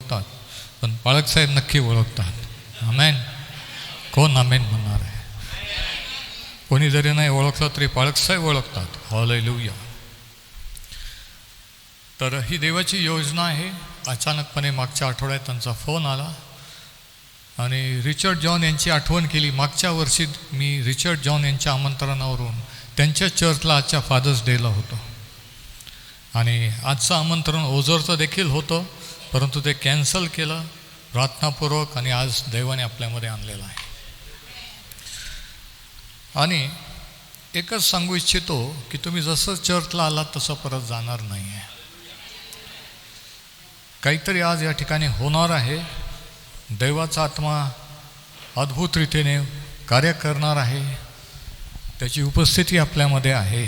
ओळखतात, पण पाळकसाहेब नक्की ओळखतात. आमेन. कोण आमेन म्हणणार आहे? कोणी जरी नाही ओळखलं तरी पाळकसाहेब ओळखतात. हालेलुया. तर ही देवाची योजना आहे. अचानकपणे मागच्या आठवड्यात त्यांचा फोन आला आणि रिचर्ड जॉन यांची आठवण केली. मागच्या वर्षी मी रिचर्ड जॉन यांच्या आमंत्रणावरून त्यांच्या चर्चला आजच्या फादर्स डेला होतो आणि आजचं आमंत्रण ओझरचं देखील होतं, परंतु ते कॅन्सल केलं प्रार्थनापूर्वक आणि आज देवाने आपल्यामध्ये आणलेलं आहे. आणि एकच सांगू इच्छितो की तुम्ही जसं चर्चला आलात तसं परत जाणार नाही आहे. काहीतरी आज या ठिकाणी होणार आहे. देवाचा आत्मा अद्भुत रीतीने कार्य करणार आहे. त्याची उपस्थिती आपल्यामध्ये आहे.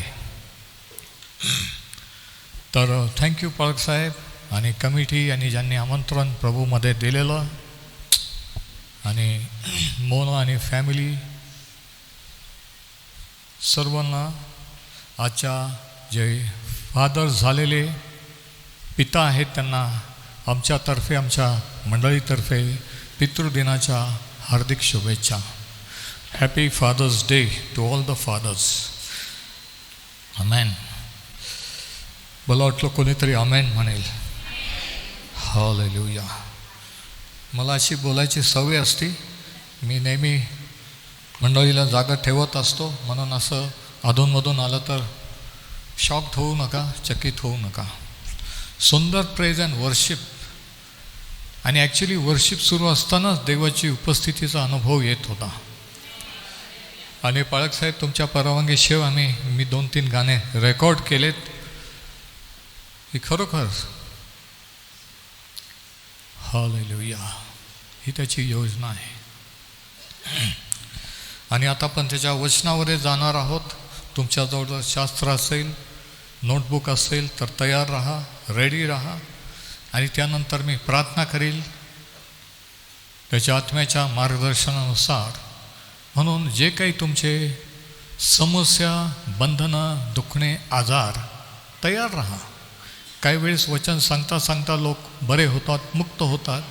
तर थँक्यू पाळकसाहेब आणि कमिटी आणि ज्यांनी आमंत्रण प्रभूमध्ये दिलेलं, आणि मोना आणि फॅमिली सर्वांना आजच्या जे फादर झालेले पिता आहेत त्यांना आमच्यातर्फे, आमच्या मंडळीतर्फे पितृदिनाच्या हार्दिक शुभेच्छा. Happy Father's Day to all the fathers. Amen. मला वाटलं कोणीतरी आमेन म्हणेल. हालेलुया. मला अशी बोलायची सवय असती. मी नेहमी मंडळीला जागा ठेवत असतो, म्हणून असं अधूनमधून आलं तर शॉक्ड होऊ नका, चकित होऊ नका. सुंदर प्रेज अँड वर्शिप, आणि ॲक्च्युली वर्शिप सुरू असतानाच देवाची उपस्थितीचा अनुभव येत होता. आणि पाळकसाहेब तुमच्या परवानगीशिवाय मी 2-3 गाणे रेकॉर्ड केलेत. ही खरोखर हालेलुया, ही त्याची योजना आहे. आणि आता आपण त्याच्या वचनावर जाणार आहोत. तुमच्याजवळ जर शास्त्र असेल, नोटबुक असेल तर तयार राहा, रेडी राहा. आणि त्यानंतर मी प्रार्थना करील त्याच्या आत्म्याच्या मार्गदर्शनानुसार. म्हणून जे काही तुमचे समस्या, बंधनं, दुखणे, आजार, तयार राहा. काही वेळेस वचन सांगता सांगता लोक बरे होतात, मुक्त होतात,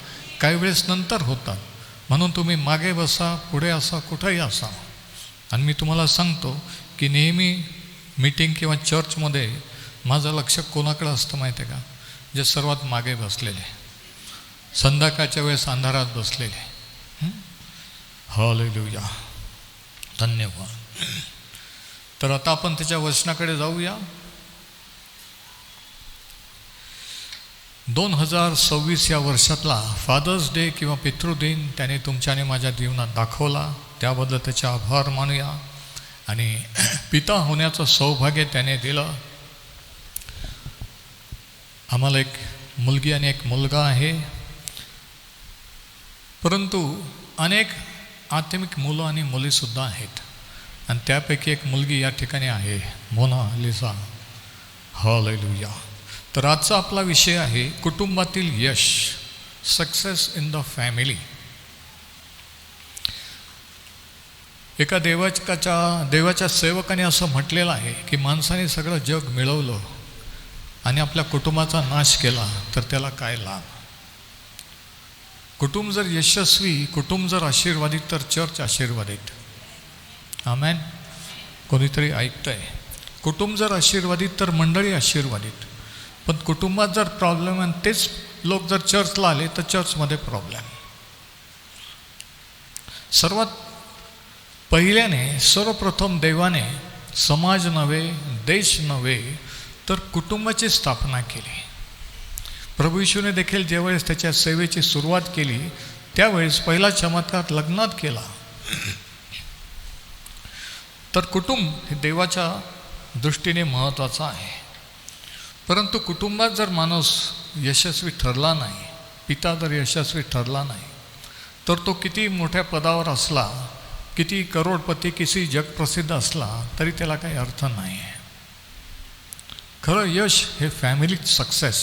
काही वेळेस नंतर होतात. म्हणून तुम्ही मागे बसा, पुढे असा, कुठंही असा. आणि मी तुम्हाला सांगतो की नेहमी मीटिंग किंवा चर्चमध्ये माझं लक्ष कोणाकडे असतं माहिती आहे का? जे सर्वात मागे बसलेले, संध्याकाळच्या वेळेस अंधारात बसलेले. हालेलुया, धन्यवाद. तर आता आपण त्याच्या वचनाकडे जाऊया. 2026 या वर्षातला फादर्स डे किंवा पितृदिन त्याने तुमच्याने माझ्या जीवनात दाखवला, त्याबद्दल त्याचे आभार मानूया. आणि पिता होण्याचं सौभाग्य त्याने दिलं. आम्हाला एक मुलगी आणि एक मुलगा आहे, परंतु अनेक आत्मिक मुलं आणि मुलीसुद्धा आहेत. आणि त्यापैकी एक मुलगी या ठिकाणी आहे, मोना लिसा. हालेलुया. तर आजचा आपला विषय आहे कुटुंबातील यश, सक्सेस इन द फॅमिली. एका देवाच्या सेवकाने असं म्हटलेलं आहे की माणसाने सगळं जग मिळवलं आणि आपल्या कुटुंबाचा नाश केला तर त्याला काय लाभ? कुटुंब जर यशस्वी, कुटुंब जर आशीर्वादित तर चर्च आशीर्वादित. आमेन. कोणीतरी ऐकतंय? कुटुंब जर आशीर्वादित तर मंडळी आशीर्वादित. पण कुटुंबात जर प्रॉब्लेम आणि तेच लोक जर चर्चला आले तर चर्चमध्ये प्रॉब्लेम. सर्वात पहिल्याने सर्वप्रथम देवाने समाज नव्हे, देश नव्हे, तर कुटुंबाची स्थापना केली. प्रभू येशूने देखील ज्यावेळेस त्याच्या सेवेची सुरुवात केली त्यावेळेस पहिला चमत्कार लग्नात केला. तर कुटुंब हे देवाच्या दृष्टीने महत्त्वाचं आहे. परंतु कुटुंबात जर माणूस यशस्वी ठरला नाही, पिता जर यशस्वी ठरला नाही, तर तो किती मोठ्या पदावर असला, किती करोडपती, किती जगप्रसिद्ध असला तरी त्याला काही अर्थ नाही आहे. खरं यश हे फॅमिलीत सक्सेस.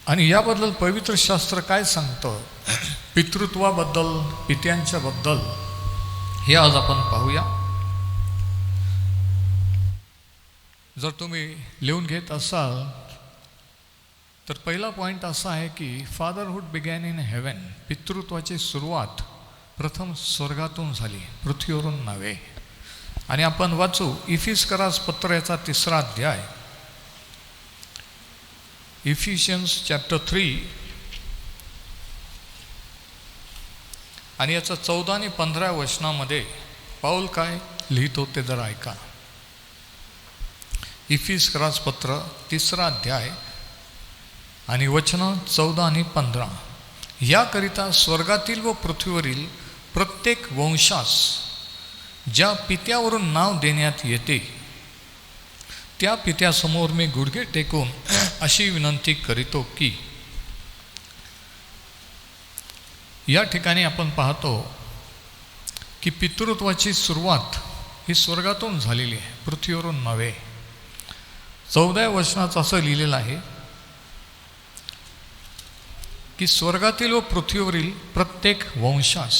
आणि याबद्दल पवित्र शास्त्र काय सांगतं, पितृत्वाबद्दल, पित्यांच्याबद्दल, हे आज आपण पाहूया. जर तुम्ही लिहून घेत असाल तर पहिला पॉईंट असा आहे की फादरहूड बिगॅन इन हेवन. पितृत्वाची सुरुवात प्रथम स्वर्गातून झाली, पृथ्वीवरून नव्हे. आणि आपण वाचू इफिस्करास पत्र याचा 3रा अध्याय, इफिशियन्स चॅप्टर 3 आणि याचं 14 आणि 15 वचनामध्ये पाऊल काय लिहितो ते जरा ऐका. इफिस्करास पत्र 3रा अध्याय आणि वचन 14 आणि 15. याकरिता स्वर्गातील व पृथ्वीवरील प्रत्येक वंशास ज्या पित्यावरून नाव देण्यात येते त्या पित्यासमोर मी गुडघे टेकून अशी विनंती करीतो की. या ठिकाणी आपण पाहतो की पितृत्वाची सुरुवात ही स्वर्गातून झालेली आहे, पृथ्वीवरून नव्हे. 14व्या वचनात असं लिहिलेलं आहे की स्वर्गातील व पृथ्वीवरील प्रत्येक वंशास.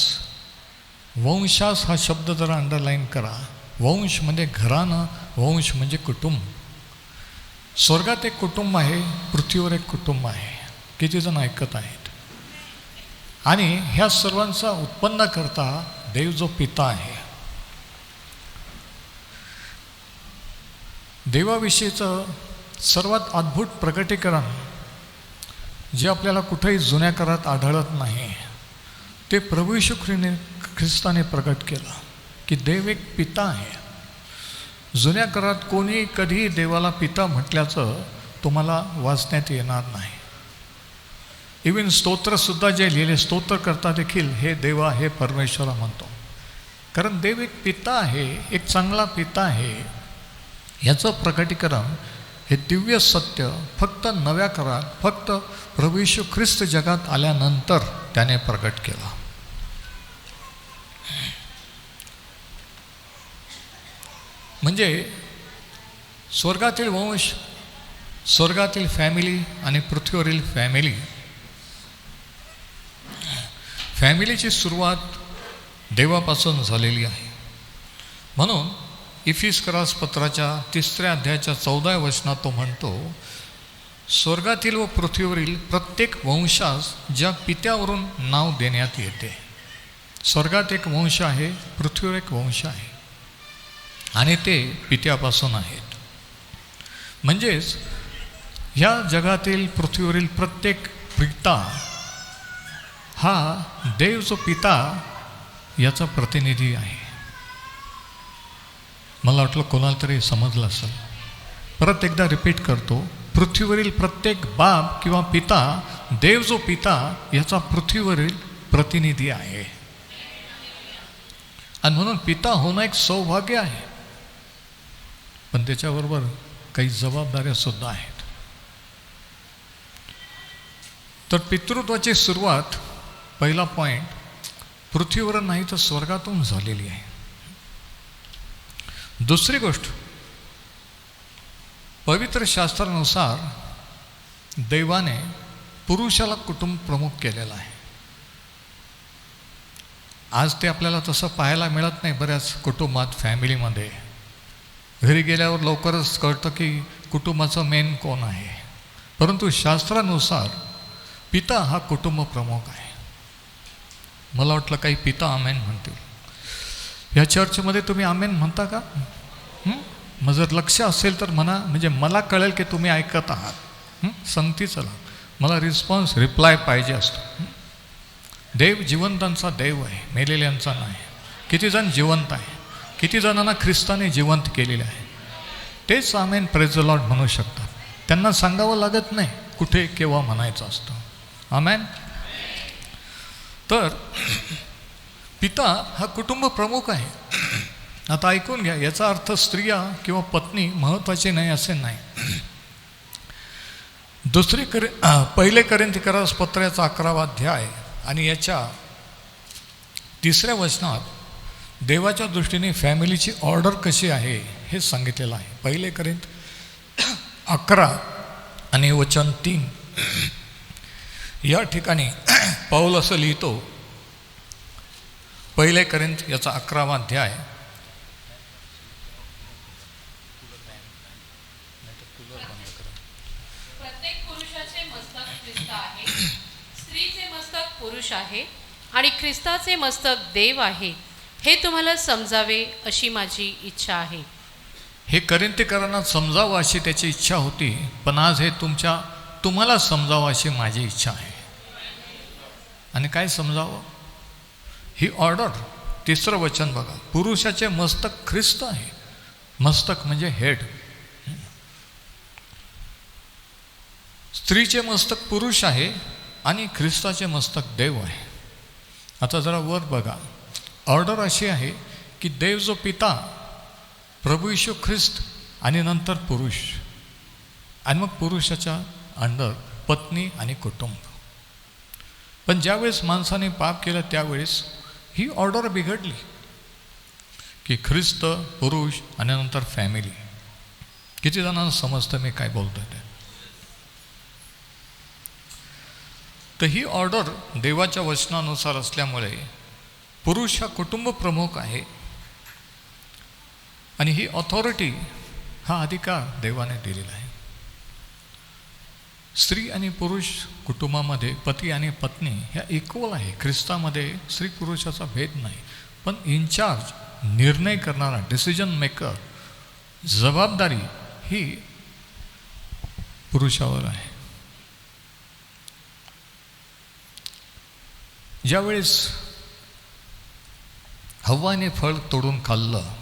वंशास हा शब्द जरा अंडरलाईन करा. वंश म्हणजे घराणं, वंश म्हणजे कुटुंब. स्वर्गात एक कुटुंब आहे, पृथ्वीवर एक कुटुंब आहे. किती जण ऐकत आहेत? आणि ह्या सर्वांचा उत्पन्न करता देव जो पिता आहे. देवाविषयीचं सर्वात अद्भुत प्रकटीकरण जे आपल्याला कुठेही जुन्या काळात आढळत नाही, ते प्रभू येशू ख्रिस्ताने प्रकट केलं की देव एक पिता आहे. जुन्या काळात कोणी कधी देवाला पिता म्हटल्याचं तुम्हाला वाचण्यात येणार नाही. इव्हन स्तोत्रसुद्धा जे लिहिले, स्तोत्रकर्ता देखील हे देवा, हे परमेश्वरा म्हणतो. कारण देव एक पिता आहे, एक चांगला पिता आहे. याचं प्रकटीकरण हे दिव्य सत्य फक्त नव्या काळात, फक्त प्रभू येशू ख्रिस्त जगात आल्यानंतर त्याने प्रकट केला. म्हणजे स्वर्गातील वंश, स्वर्गातील फॅमिली आणि पृथ्वीवरील फॅमिली, फॅमिलीची सुरुवात देवापासून झालेली आहे. म्हणून इफिस्करास पत्राच्या 3ऱ्या अध्यायाच्या 14व्या वचनात तो म्हणतो, स्वर्गातील व पृथ्वीवरील प्रत्येक वंशास ज्या पित्यावरून नाव देण्यात येते. स्वर्गात एक वंश आहे, पृथ्वीवर एक वंश आहे आणि ते पित्यापासून आहेत. म्हणजेच ह्या जगातील, पृथ्वीवरील प्रत्येक पिता हा देव जो पिता याचा प्रतिनिधी आहे. मला वाटलं कोणाला तरी समजलं असेल. परत एकदा रिपीट करतो. पृथ्वीवरील प्रत्येक बाप किंवा पिता, देव जो पिता याचा पृथ्वीवरील प्रतिनिधी आहे. आणि म्हणून पिता होणं एक सौभाग्य आहे, पण त्याच्याबरोबर काही जबाबदाऱ्या सुद्धा आहेत. तर पितृत्वाची सुरुवात, पहिला पॉईंट, पृथ्वीवर नाही तर स्वर्गातून झालेली आहे. दुसरी गोष्ट, पवित्र शास्त्रानुसार देवाने पुरुषाला कुटुंब प्रमुख केलेला आहे. आज ते आपल्याला तसं पाहायला मिळत नाही बऱ्याच कुटुंबात, फॅमिलीमध्ये. घरी गेल्यावर लवकरच कळतं की कुटुंबाचं मेन कोण आहे. परंतु शास्त्रानुसार पिता हा कुटुंब प्रमुख आहे. मला वाटलं काही पिता आमेन म्हणतील. ह्या चर्चमध्ये तुम्ही आमेन म्हणता का? मग जर लक्ष असेल तर म्हणा, म्हणजे मला कळेल की तुम्ही ऐकत आहात. संगती चला, मला रिस्पॉन्स, रिप्लाय पाहिजे असतो. देव जिवंतांचा देव आहे, मेलेल्यांचा नाही. किती जण जिवंत आहे, किती जणांना ख्रिस्ताने जिवंत केलेले आहे. तेच आमेन प्रेज द लॉर्ड म्हणू शकतात. त्यांना सांगावं लागत नाही कुठे केव्हा म्हणायचं असतं. आमेन. तर पिता हा कुटुंब प्रमुख आहे. आता ऐकून घ्या, याचा अर्थ स्त्रिया किंवा पत्नी महत्त्वाची नाही असे नाही. पहिले कोरिन्थीकरास पत्राचा 11वा अध्याय आणि याच्या 3ऱ्या वचनात देवाच्या दृष्टीने फॅमिलीची ऑर्डर कशी आहे हे सांगितलेलं आहे. पहिले कोरिन्थ 11 आणि वचन 3. या ठिकाणी पाऊल असं लिहितो, पहिले कोरिन्थ याचा 11वा अध्याय प्रत्येक पुरुषाचे स्त्रीचे मस्तक पुरुष आहे आणि ख्रिस्ताचे मस्तक देव आहे, हे तुम्हाला समजावे अशी माझी इच्छा आहे. हे करिंथीकरांना समजावं अशी त्याची इच्छा होती, पण आज हे तुम्हाला समजावं अशी माझी इच्छा आहे. आणि काय समजावं? ही ऑर्डर, 3रं वचन बघा, पुरुषाचे मस्तक ख्रिस्त आहे. मस्तक म्हणजे हेड. स्त्रीचे मस्तक पुरुष आहे आणि ख्रिस्ताचे मस्तक देव आहे. आता जरा वर बघा, ऑर्डर अशी आहे की देव जो पिता, प्रभू येशू ख्रिस्त आणि नंतर पुरुष, आणि मग पुरुषाच्या अंडर पत्नी आणि कुटुंब. पण ज्यावेळेस माणसाने पाप केलं त्यावेळेस ही ऑर्डर बिघडली की ख्रिस्त, पुरुष आणि नंतर फॅमिली. किती जणांना समजतं मी काय बोलतोय ते? तर ही ऑर्डर देवाच्या वचनानुसार असल्यामुळे पुरुष हा कुटुंब प्रमुख आहे आणि ही ऑथॉरिटी, हा अधिकार देवाने दिलेला आहे. स्त्री आणि पुरुष कुटुंबामध्ये पती आणि पत्नी ह्या इक्वल आहे. ख्रिस्तामध्ये स्त्री पुरुषाचा भेद नाही, पण इन्चार्ज, निर्णय करणारा, डिसिजन मेकर, जबाबदारी ही पुरुषावर आहे. ज्यावेळेस हव्वाने फळ तोडून खाल्लं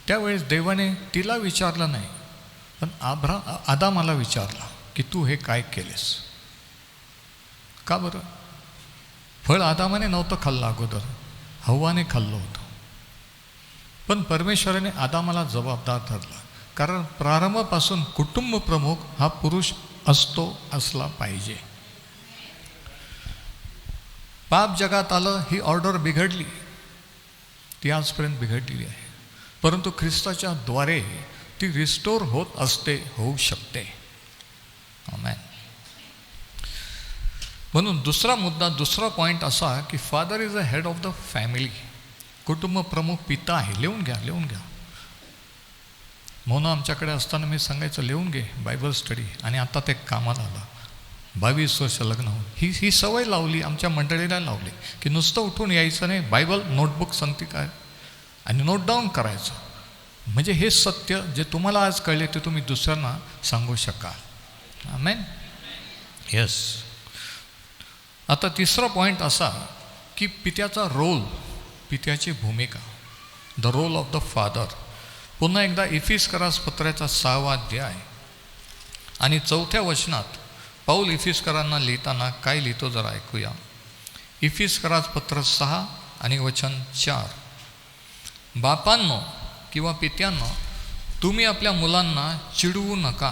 त्यावेळेस देवाने तिला विचारलं नाही, पण आदामाला विचारला की तू हे काय केलेस? का बरं? फळ आदामाने नव्हतं खाल्लं अगोदर, हव्वाने खाल्लं होतं. पण परमेश्वराने आदामाला जबाबदार धरला, कारण प्रारंभापासून कुटुंब प्रमुख हा पुरुष असला पाहिजे. पाप जगात आलं, ही ऑर्डर बिघडली, ती आजपर्यंत बिघडलेली आहे. परंतु ख्रिस्ताच्या द्वारे ती रिस्टोर होत असते, होऊ शकते. आमेन. म्हणून दुसरा पॉईंट असा की father is a head of the family. कुटुंब प्रमुख पिता आहे. लिहून घ्या. म्हणून आमच्याकडे असताना मी सांगायचं लिहून घे बायबल स्टडी, आणि आता ते कामाला आलं. 22 वर्ष लग्न होऊन ही सवय लावली, आमच्या मंडळीला लावली की नुसतं उठून यायचं नाही, बायबल नोटबुक सांगते काय आणि नोट डाऊन करायचं. म्हणजे हे सत्य जे तुम्हाला आज कळले ते तुम्ही दुसऱ्यांना सांगू शकाल. आमेन. येस. आता 3रा पॉईंट असा की पित्याचा रोल, पित्याची भूमिका, the role of the father. पुन्हा एकदा इफिसकरास पत्राचा 6वा अध्याय आणि 4थ्या वचनात पाऊल इफिसकरांना लिहिताना काय लिहितो जरा ऐकूया. इफिसकरास पत्र 6 आणि वचन 4. बापांनो किंवा पित्यांनो, तुम्ही आपल्या मुलांना चिडवू नका.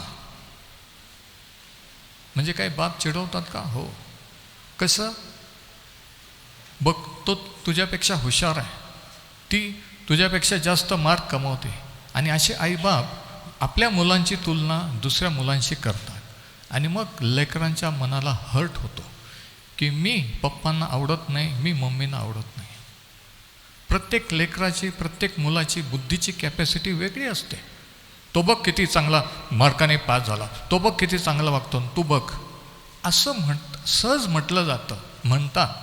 म्हणजे काय, बाप चिडवतात का? हो. कसं? बघ, तो तुझ्यापेक्षा हुशार आहे, ती तुझ्यापेक्षा जास्त मार्क कमवते, आणि असे आईबाप आपल्या मुलांची तुलना दुसऱ्या मुलांशी करतात. आणि मग लेकरांच्या मनाला हर्ट होतो की मी पप्पांना आवडत नाही, मी मम्मींना आवडत नाही. प्रत्येक लेकराची, प्रत्येक मुलाची बुद्धीची कॅपॅसिटी वेगळी असते. तो बघ किती चांगला मार्काने पास झाला, तो बघ किती चांगला वागतो, तू बघ, असं सहज म्हटलं जातं, म्हणतात.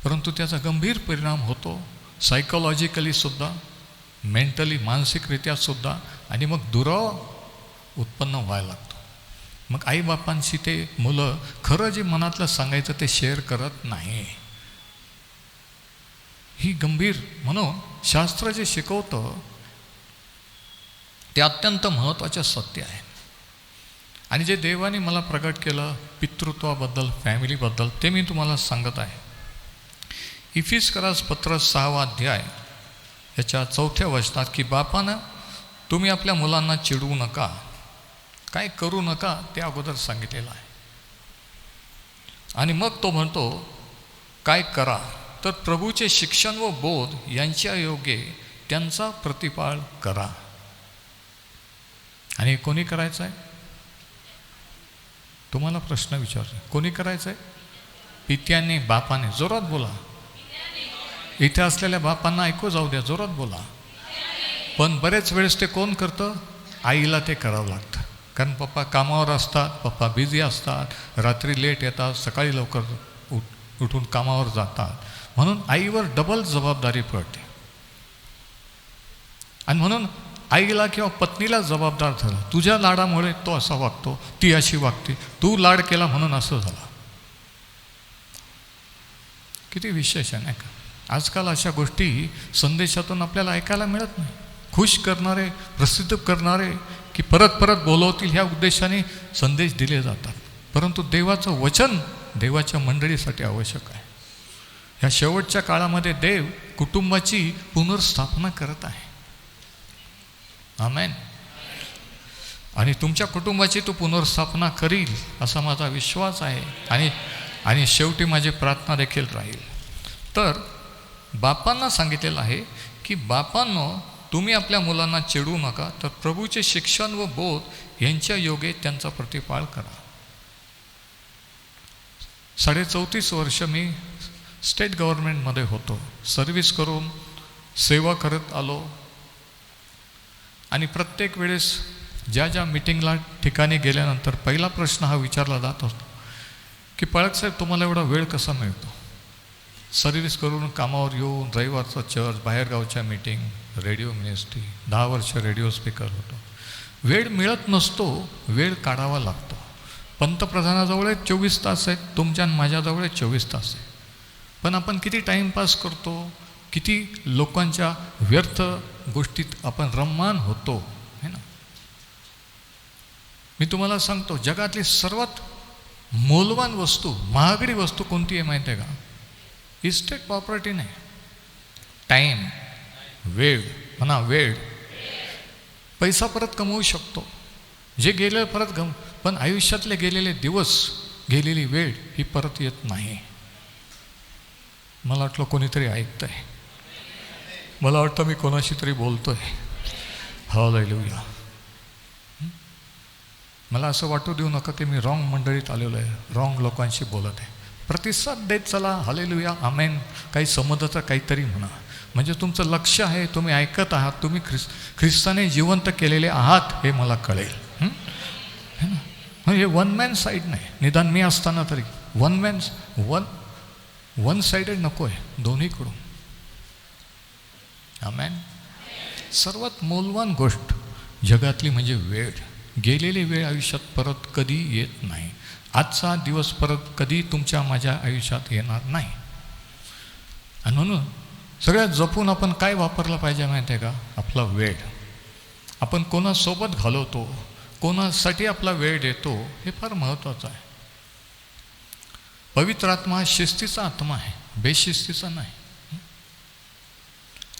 परंतु त्याचा गंभीर परिणाम होतो सायकोलॉजिकली सुद्धा, मेंटली, मानसिकरित्या सुद्धा, आणि मग दुराव उत्पन्न व्हायला लागतो. मग आईबापांशी ते मुलं खरं जे मनातलं सांगायचं ते शेअर करत नाही. ही गंभीर, म्हणून शास्त्र जे शिकवतं ते अत्यंत महत्त्वाचं सत्य आहे. आणि जे देवाने मला प्रगट केलं पितृत्वाबद्दल, फॅमिलीबद्दल, ते मी तुम्हाला सांगत आहे. इफिसकरास पत्र 6वा अध्याय याच्या 4थ्या वचनात की बापानं तुम्ही आपल्या मुलांना चिडवू नका, काय करू नका, ते अगोदर सांगितलेलं आहे. आणि मग तो म्हणतो काय करा, तर प्रभूचे शिक्षण व बोध यांच्या योगे त्यांचा प्रतिपाळ करा. आणि कोणी करायचं आहे? तुम्हाला प्रश्न विचारतो, कोणी करायचं आहे? पित्याने, बापाने. जोरात बोला. इथे असलेल्या बापांना ऐकू जाऊ द्या, जोरात बोला. पण बरेच वेळेस ते कोण करतं? आईला ते करावं लागतं. कारण पप्पा कामावर असतात, पप्पा बिझी असतात, रात्री लेट येतात, सकाळी लवकर उठून कामावर जातात. म्हणून आईवर डबल जबाबदारी पडते. आणि म्हणून आईला किंवा पत्नीला जबाबदार झाला. तुझ्या लाडामुळे तो असा वागतो, ती अशी वागते, तू लाड केला म्हणून असं झालं. किती विशेष आहे नाही का? आजकाल अशा गोष्टी संदेशातून आपल्याला ऐकायला मिळत नाही. खुश करणारे, प्रसिद्ध करणारे, की परत परत बोलवतील ह्या उद्देशाने संदेश दिले जातात. परंतु देवाचं वचन देवाच्या मंडळीसाठी आवश्यक आहे. ह्या शेवटच्या काळामध्ये देव कुटुंबाची पुनर्स्थापना करत आहे. आमेन. आणि तुमच्या कुटुंबाची तो पुनर्स्थापना करील असा माझा विश्वास आहे. आणि शेवटी माझी प्रार्थना देखील राहील. तर बापांना सांगितलेलं आहे की बापांनो, तुम्ही आपल्या मुलांना चिडवू नका, तर प्रभूचे शिक्षण व बोध यांच्या योगे त्यांचा प्रतिपाळ करा. 34.5 वर्ष मी स्टेट गव्हर्नमेंटमध्ये होतो, सर्व्हिस करून सेवा करत आलो. आणि प्रत्येक वेळेस ज्या ज्या मिटिंगला ठिकाणी गेल्यानंतर पहिला प्रश्न हा विचारला जात असतो की पळकसाहेब, तुम्हाला एवढा वेळ कसा मिळतो? सर्व्हिस करून कामावर येऊन रविवारचं चर्च, बाहेरगावच्या मीटिंग, रेडिओ मिनिस्ट्री, 10 वर्ष रेडिओ स्पीकर होतो. वेळ मिळत नसतो, वेळ काढावा लागतो. पंतप्रधानाजवळ 24 तास आहेत, तुमच्या आणि माझ्याजवळ 24 तास आहे. पण आपण किती टाईमपास करतो, किती लोकांच्या व्यर्थ गोष्टीत आपण रममान होतो, है ना? मी तुम्हाला सांगतो, जगातली सर्वात मौल्यवान वस्तू, महागडी वस्तू कोणती आहे माहिती आहे का? इस्टेट प्रॉपर्टी नाही, टाईम, वेळ. म्हणा वेळ. पैसा परत कमवू शकतो, जे गेले परत पण आयुष्यातले गेलेले दिवस, गेलेली वेळ ही परत येत नाही. मला वाटलं कोणीतरी ऐकतंय, मला वाटतं मी कोणाशी तरी बोलतोय. हालेलुया. मला असं वाटू देऊ नका की मी रॉंग मंडळीत आलेलो आहे, रॉंग लोकांशी बोलत आहे. प्रतिसाद देत चला, हालेलुया, आमेन. काही समजतं काहीतरी म्हणा, म्हणजे तुमचं लक्ष आहे, तुम्ही ऐकत आहात, तुम्ही ख्रिस्ताने जिवंत केलेले आहात हे मला कळेल. है ना? म्हणजे वन मॅन साईड नाही, निदान मी असताना तरी वन साइडेड नको आहे, दोन्हीकडून. आमेन. सर्वात मौल्यवान गोष्ट जगातली म्हणजे वेळ. गेलेली वेळ आयुष्यात परत कधी येत नाही. आजचा दिवस परत कधी तुमच्या माझ्या आयुष्यात येणार नाही. आणि म्हणून सगळ्यात जपून आपण काय वापरलं पाहिजे माहिती आहे का? आपला वेळ. आपण कोणासोबत घालवतो, कोणासाठी आपला वेळ देतो, हे फार महत्त्वाचं आहे. पवित्र आत्मा हा शिस्तीचा आत्मा आहे, बेशिस्तीचा नाही.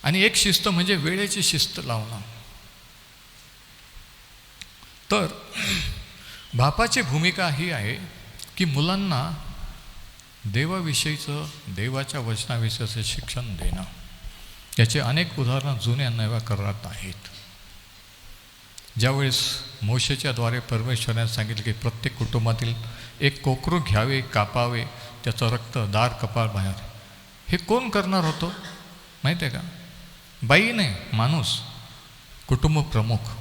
आणि एक शिस्त म्हणजे वेळेची शिस्त लावणं. तर बापाची भूमिका ही आहे की मुलांना देवाविषयीचं, देवाच्या वचनाविषयीचं शिक्षण देणं. याचे अनेक उदाहरणं जुन्या नव्या करारात आहेत. ज्यावेळेस मोशेच्याद्वारे परमेश्वराने सांगितले की प्रत्येक कुटुंबातील एक कोकरू घ्यावे, कापावे, त्याचं रक्त दार कपाळ बाहेर. हे कोण करणार होतं माहिती आहे का? बाई नाही, माणूस, कुटुंब प्रमुख.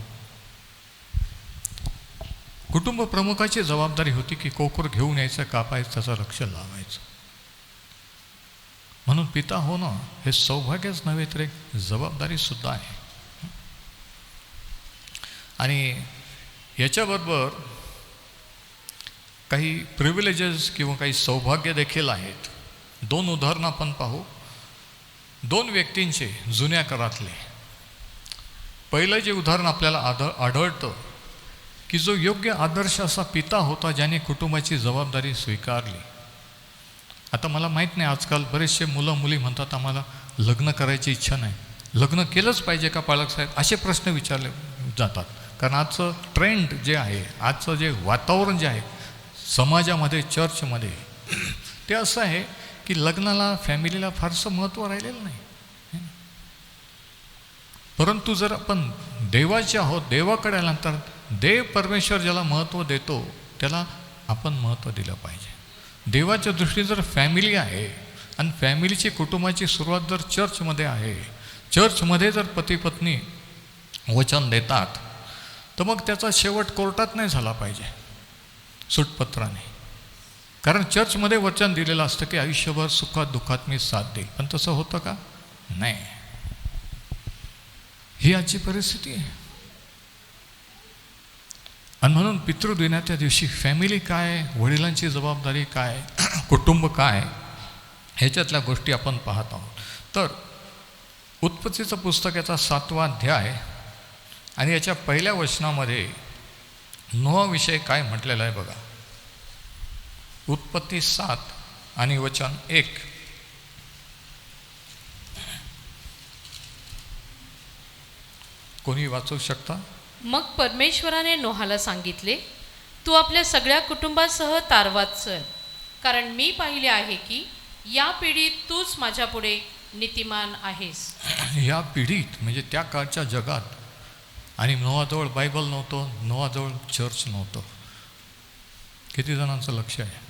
कुटुंब प्रमुखाची जबाबदारी होती की कोकर घेऊन यायचं, कापायचं, त्याचं लक्ष लावायचं. म्हणून पिता होणं हे सौभाग्यच नव्हे तर एक जबाबदारीसुद्धा आहे. आणि याच्याबरोबर काही प्रिव्हिलेजेस किंवा काही सौभाग्य देखील आहेत. 2 उदाहरणं आपण पाहू, 2 व्यक्तींचे जुन्या काळातले. पहिलं जे उदाहरण आपल्याला आढळतं की जो योग्य आदर्श असा पिता होता ज्याने कुटुंबाची जबाबदारी स्वीकारली. आता मला माहीत नाही, आजकाल बरेचसे मुलं मुली म्हणतात आम्हाला लग्न करायची इच्छा नाही. लग्न केलंच पाहिजे का पालक साहेब, असे प्रश्न विचारले जातात. कारण आजचं ट्रेंड जे आहे, आजचं जे वातावरण जे आहे समाजामध्ये, चर्चमध्ये, ते असं आहे की लग्नाला, फॅमिलीला फारसं महत्त्व राहिलेलं नाही. परंतु जर आपण देवाचे आहोत, देवाकडे आल्यानंतर देव परमेश्वर ज्याला महत्त्व देतो त्याला आपण महत्त्व दिलं पाहिजे. देवाच्या दृष्टीने जर फॅमिली आहे आणि फॅमिलीची, कुटुंबाची सुरुवात जर चर्चमध्ये आहे, चर्चमध्ये जर पती पत्नी वचन देतात, तर मग त्याचा शेवट कोर्टात नाही झाला पाहिजे, सुटपत्राने. कारण चर्चमध्ये वचन दिलेलं असतं की आयुष्यभर सुखात दुःखात मी साथ देईल, पण तसं होतं का? नाही. ही आजची परिस्थिती आहे. आणि म्हणून पितृदिनाच्या दिवशी फॅमिली काय, वडिलांची जबाबदारी काय, कुटुंब काय, ह्याच्यातल्या गोष्टी आपण पाहत आहोत. तर उत्पत्तीचं पुस्तक याचा 7वा अध्याय आणि याच्या पहिल्या वचनामध्ये नोआविषयी काय म्हटलेलं आहे बघा. उत्पत्ती 7 आणि वचन 1. कोणी वाचू शकता? मग परमेश्वराने नोहाला सांगितले, तू आपल्या सगळ्या कुटुंबासह तारवात चल, कारण मी पाहिले आहे की या पिढीत तूच माझ्या पुढे नीतिमान आहेस. या पिढीत म्हणजे त्या काळच्या जगात, आणि नोआजवळ बायबल नव्हतं, नोआजवळ चर्च नव्हतं. किती जणांचं लक्ष आहे?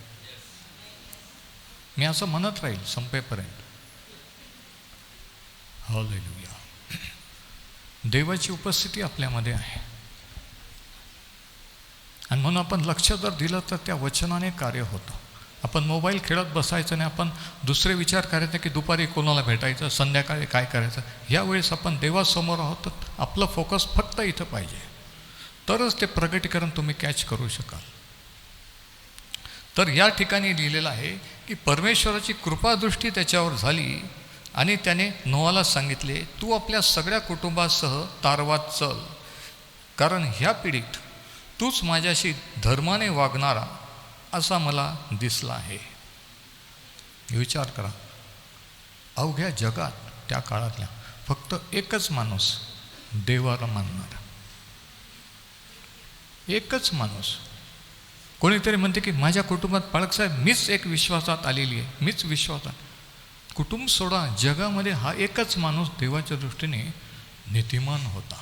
मी असं म्हणत राहील संपेपर्यंत. हालेलुया. देवाची उपस्थिती आपल्यामध्ये आहे, आणि म्हणून आपण लक्ष जर दिलं तर त्या वचनाने कार्य होतं. आपण मोबाईल खेळत बसायचं नाही, आपण दुसरे विचार करायचे की दुपारी कोणाला भेटायचं, संध्याकाळी काय करायचं. यावेळेस आपण देवासमोर आहोत, आपलं फोकस फक्त इथं पाहिजे, तरच ते प्रगटीकरण तुम्ही कॅच करू शकाल. तर या ठिकाणी लिहिलेलं आहे की परमेश्वराची कृपादृष्टी त्याच्यावर झाली आणि त्याने नोआला सांगितले, तू आपल्या सगळ्या कुटुंबासह तारवात चल, कारण ह्या पिढीत तूच माझ्याशी धर्माने वागणारा असा मला दिसला आहे. विचार करा, अवघ्या जगात त्या काळातल्या फक्त एकच माणूस देवाला मानणारा, एकच माणूस. कोणीतरी म्हणते की माझ्या कुटुंबात पाळकसाहेब मीच एक विश्वासात आलेली आहे, मीच विश्वासात. कुटुंब सोडा, जगामध्ये हा एकच माणूस देवाच्या दृष्टीने नीतिमान होता.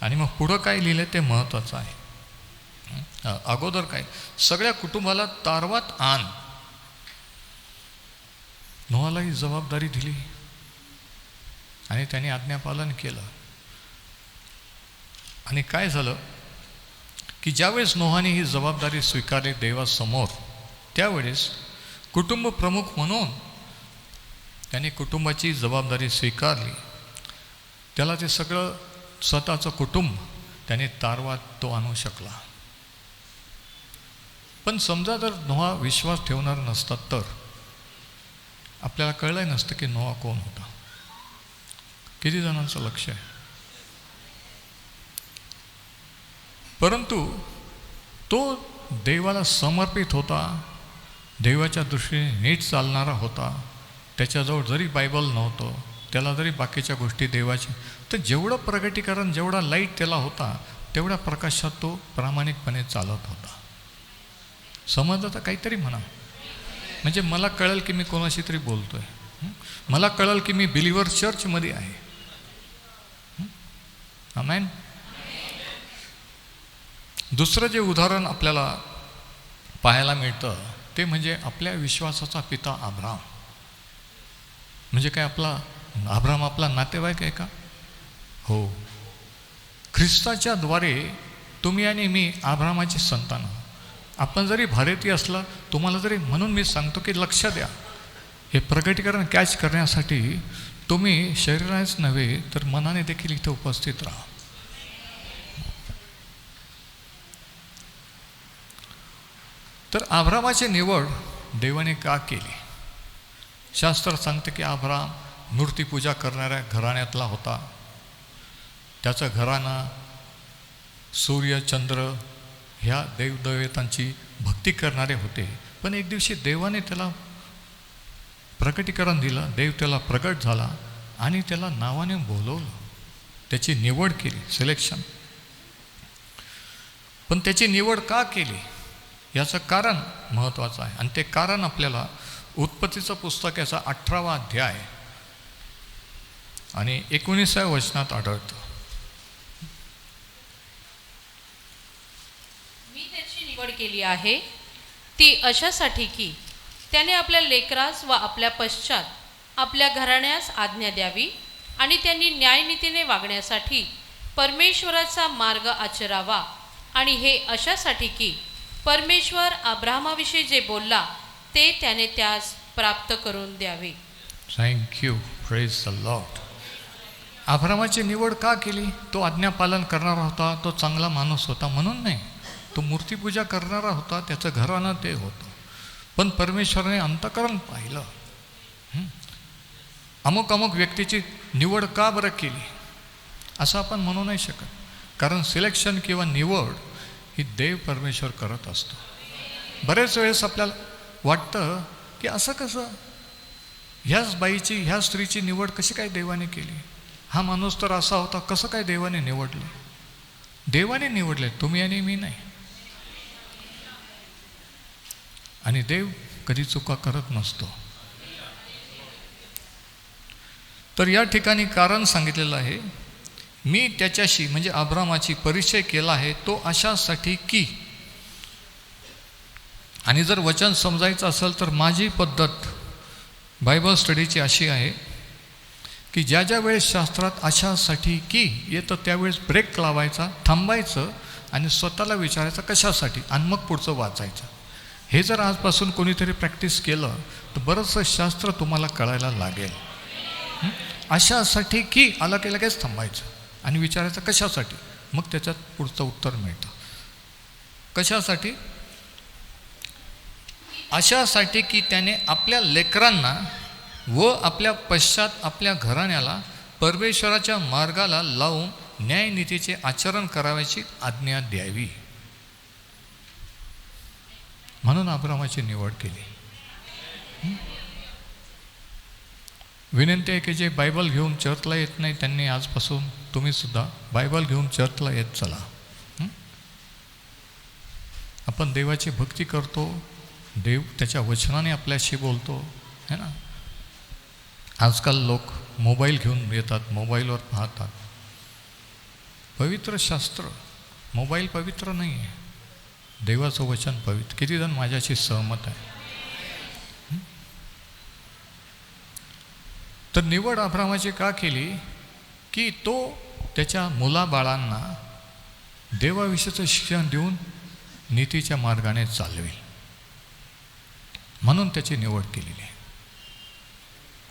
आणि मग पुढं काय लिहिलं ते महत्त्वाचं आहे. अगोदर काय, सगळ्या कुटुंबाला तारवात आण. नोहाला ही जबाबदारी दिली आणि त्याने आज्ञापालन केलं. आणि काय झालं की ज्यावेळेस नोहाने ही जबाबदारी स्वीकारली देवासमोर, त्यावेळेस कुटुंब प्रमुख म्हणून त्याने कुटुंबाची जबाबदारी स्वीकारली. त्याला ते सगळं स्वतःचं कुटुंब त्याने तारवात तो आणू शकला. पण समजा जर नोहा विश्वास ठेवणार नसता तर आपल्याला कळलं नसतं की नोहा कोण होता. किती जणांचं लक्ष आहे? परंतु तो देवाला समर्पित होता, देवाच्या दृष्टीने नीट चालणारा होता. त्याच्याजवळ जरी बायबल नव्हतं, त्याला जरी बाकीच्या गोष्टी देवाच्या, तर जेवढं प्रगटीकरण, जेवढा लाईट त्याला होता, तेवढ्या प्रकाशात तो प्रामाणिकपणे चालत होता. समजलं तर काहीतरी म्हणा. म्हणजे मला कळेल की मी कोणाशी तरी बोलतोय, मला कळेल की मी बिलीवर चर्चमध्ये आहे. आमेन. दुसरं जे उदाहरण आपल्याला पाहायला मिळतं ते म्हणजे आपल्या विश्वासाचा पिता अब्राम. म्हणजे काय, आपला अब्राम आपला नातेवाईक आहे का? हो. ख्रिस्ताच्या द्वारे तुम्ही आणि मी अब्रामाची संतान आहोत. आपण जरी भारतीय असला, तुम्हाला जरी, म्हणून मी सांगतो की लक्ष द्या, हे प्रगटीकरण कॅच करण्यासाठी तुम्ही शरीरानेच नव्हे तर मनाने देखील इथं उपस्थित राहा. तर अब्रामाची निवड देवाने का केली? शास्त्र सांगते की अब्राम मूर्तीपूजा करणाऱ्या घराण्यातला होता. त्याचं घराणं सूर्य चंद्र ह्या देवदेवतांची भक्ती करणारे होते. पण एक दिवशी देवाने त्याला प्रकटीकरण दिलं, देव त्याला प्रगट झाला आणि त्याला नावाने बोलवलं, त्याची निवड केली, सिलेक्शन. पण त्याची निवड का केली याचं कारण महत्त्वाचं आहे. आणि ते कारण आपल्याला उत्पत्तीचं पुस्तक याचा 18वा अध्याय आणि 19व्या वचनात आढळतं. मी त्याची निवड केली आहे ती अशासाठी की त्याने आपल्या लेकरास व आपल्या पश्चात आपल्या घराण्यास आज्ञा द्यावी आणि त्यांनी न्यायनीतीने वागण्यासाठी परमेश्वराचा मार्ग आचरावा, आणि हे अशासाठी की परमेश्वर अब्राहमाविषयी जे बोलला ते त्याने त्यास प्राप्त करून द्यावे. Thank you, praise the Lord. अब्रामाची निवड का केली? तो आज्ञापालन करणारा होता, तो चांगला माणूस होता म्हणून नाही. तो मूर्तीपूजा करणारा होता, त्याचं घराणं ते होतं. पण परमेश्वराने अंतःकरण पाहिलं. अमुक व्यक्तीची निवड का बरं केली असं आपण म्हणू नाही शकत. कारण सिलेक्शन किंवा निवड ही देव परमेश्वर करत असतो. बरेच वेळेस आपल्याला वाटतं की असं कसं, ह्याच बाईची, ह्या स्त्रीची निवड कशी काय देवाने केली? हा माणूस तर असा होता, कसं काय देवाने निवडलं? देवाने निवडले, तुम्ही आणि मी नाही. आणि देव कधी चुका करत नसतो. तर या ठिकाणी कारण सांगितलेलं आहे, मी त्याच्याशी म्हणजे अब्रामाची परिचय केला आहे तो अशासाठी की. आणि जर वचन समजायचं असेल तर माझी पद्धत बायबल स्टडीची अशी आहे की ज्या ज्या वेळेस शास्त्रात अशासाठी की येतं त्यावेळेस ब्रेक लावायचा, थांबायचं आणि स्वतःला विचारायचं कशासाठी, आणि मग पुढचं वाचायचं. हे जर आजपासून कोणीतरी प्रॅक्टिस केलं तर बरंचसं शास्त्र तुम्हाला कळायला लागेल. अशासाठी की आलं की लगेच थांबायचं आणि विचारायचं कशासाठी, मग त्याच्यात पुढचं उत्तर मिळतं. कशासाठी? अशासाठी की त्याने आपल्या लेकरांना व आपल्या पश्चात आपल्या घराण्याला परमेश्वराच्या मार्गाला लावून न्यायनीतीचे आचरण करावयाची आज्ञा द्यावी. म्हणून अब्रामाची निवड केली. विनंती आहे की जे बायबल घेऊन चर्चला येत नाही त्यांनी आजपासून तुम्ही सुद्धा बायबल घेऊन चर्चला येत चला. आपण देवाची भक्ती करतो, देव त्याच्या वचनाने आपल्याशी बोलतो, है ना. आजकाल लोक मोबाईल घेऊन येतात, मोबाईलवर पाहतात. पवित्र शास्त्र, मोबाईल पवित्र नाही आहे, देवाचं वचन पवित्र. किती जण माझ्याशी सहमत आहे? तर निवड अब्रामाची का केली की तो त्याच्या मुलाबाळांना देवाविषयीचं शिक्षण देऊन नीतीच्या मार्गाने चालवेल, म्हणून त्याची निवड केलेली आहे.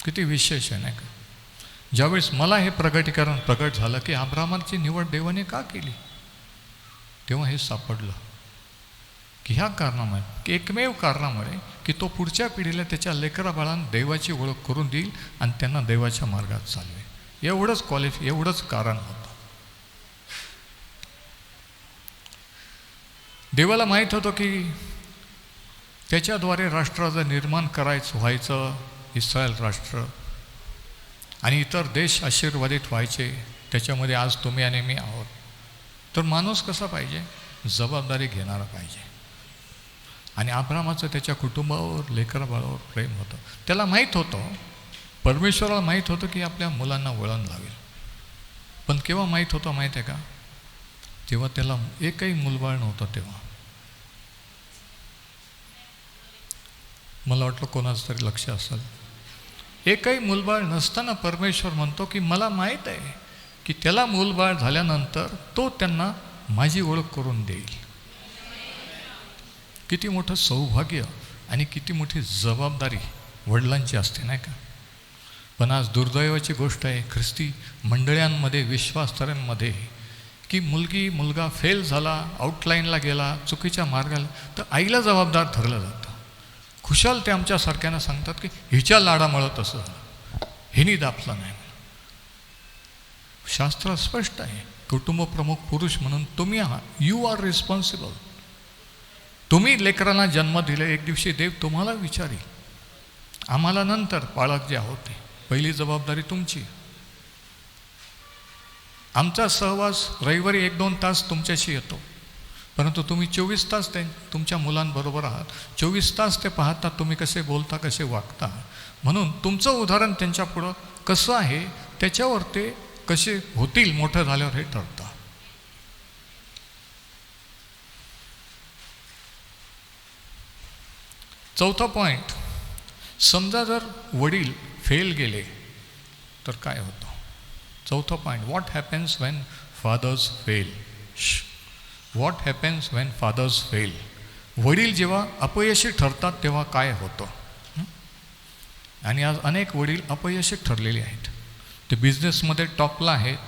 किती विशेष आहे नाही का? ज्यावेळेस मला हे प्रगटीकरण प्रगट झालं की अब्रामाची निवड देवाने का केली, तेव्हा हे सापडलं की ह्या कारणामुळे, की एकमेव कारणामुळे की तो पुढच्या पिढीला त्याच्या लेकराबाळांना देवाची ओळख करून देईल आणि त्यांना देवाच्या मार्गात चालवेल. एवढंच कारण होतं. देवाला माहीत होतं की त्याच्याद्वारे राष्ट्राचं निर्माण व्हायचं, इस्रायल राष्ट्र आणि इतर देश आशीर्वादित व्हायचे. त्याच्यामध्ये आज तुम्ही आणि मी आहोत. तर माणूस कसा पाहिजे? जबाबदारी घेणारा पाहिजे. आणि अब्रामाचं त्याच्या कुटुंबावर, लेकराबाळावर प्रेम होतं. त्याला माहीत होतं, परमेश्वराला माहीत होतं की आपल्या मुलांना वळण लावेल. पण केव्हा माहीत होतं माहीत आहे का? तेव्हा त्याला एकही मुलबाळ नव्हतं. तेव्हा मला वाटलं कोणाचं तरी लक्ष असेल. एकही मुलबाळ नसताना परमेश्वर म्हणतो की मला माहीत आहे की त्याला मुलबाळ झाल्यानंतर तो त्यांना माझी ओळख करून देईल. किती मोठं सौभाग्य आणि किती मोठी जबाबदारी वडिलांची असते नाही का? पण आज दुर्दैवाची गोष्ट आहे ख्रिस्ती मंडळांमध्ये, विश्वासतऱ्यांमध्ये, की मुलगा फेल झाला, आउटलाईनला गेला, चुकीच्या मार्गाला, तर आईला जबाबदार धरलं जातं. खुशाल ते आमच्यासारख्यांना सांगतात की हिच्या लाडामुळं तसं झालं, हिनी दापलं नाही. शास्त्र स्पष्ट आहे, कुटुंबप्रमुख पुरुष म्हणून तुम्ही आहात, यू आर रिस्पॉन्सिबल. तुम्ही लेकरांना जन्म दिले, एक दिवशी देव तुम्हाला विचारेल. आम्हाला नंतर पालक जे आहोत ते, पहिली जबाबदारी तुमची. आमचा सहवास रविवारी 1-2 तास तुमच्याशी येतो, परंतु तुम्ही 24 तास तुमच्या मुलांबरोबर आहात. 24 तास ते पाहतात तुम्ही कसे बोलता, कसे वागता. म्हणून तुमचं उदाहरण त्यांच्यापुढं कसं आहे त्याच्यावर ते कसे होतील मोठं झाल्यावर हे ठरतं. चौथा पॉईंट, समजा जर वडील फेल गेले तर काय होतं? चौथा point, what happens when fathers fail. What happens when fathers fail? वडील जेव्हा अपयशी ठरतात तेव्हा काय होतं? आणि आज अनेक वडील अपयशी ठरलेले आहेत. ते बिझनेसमध्ये टॉपला आहेत,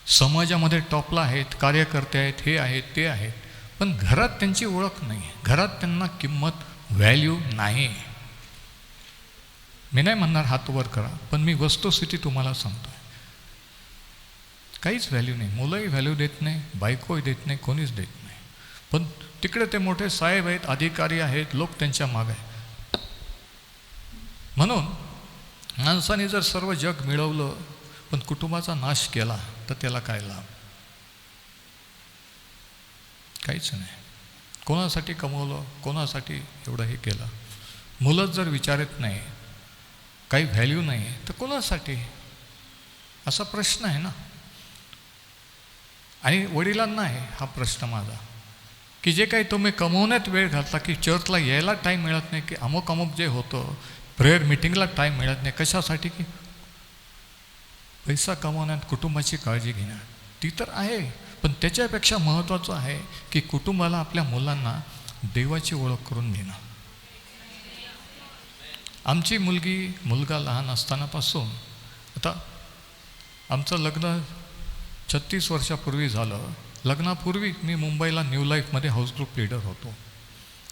समाजामध्ये टॉपला आहेत, कार्यकर्ते आहेत, हे आहेत ते आहेत, पण घरात त्यांची ओळख नाही, घरात त्यांना किंमत व्हॅल्यू नाही. मी नाही म्हणणार हात वर करा, पण मी वस्तुस्थिती तुम्हाला सांगतो. काहीच व्हॅल्यू नाही. मुलंही व्हॅल्यू देत नाही, बायकोही देत नाही, कोणीच देत नाही. पण तिकडे ते मोठे साहेब आहेत, अधिकारी आहेत, लोक त्यांच्या मागे आहेत. म्हणून माणसाने जर सर्व जग मिळवलं पण कुटुंबाचा नाश केला तर त्याला काय लाभ? काहीच नाही. कोणासाठी कमवलं, कोणासाठी एवढं हे केलं? मुलंच जर विचारत नाही, काही व्हॅल्यू नाही, तर कोणासाठी? असा प्रश्न आहे ना. आणि वडिलांना आहे हा प्रश्न माझा, की जे काही तुम्ही कमवण्यात वेळ घालता, की चर्चला यायला टाईम मिळत नाही, की अमुक अमुक जे होतं प्रेयर मिटिंगला टाईम मिळत नाही, कशासाठी? की पैसा कमवण्यात, कुटुंबाची काळजी घेण्यात. ती तर आहे, पण त्याच्यापेक्षा महत्त्वाचं आहे की कुटुंबाला, आपल्या मुलांना देवाची ओळख करून देणं. आमची मुलगा लहान असतानापासून, आता आमचं लग्न 36 वर्षापूर्वी झालं. लग्नापूर्वी मी मुंबईला न्यू लाईफमध्ये हाऊस ग्रुप लीडर होतो.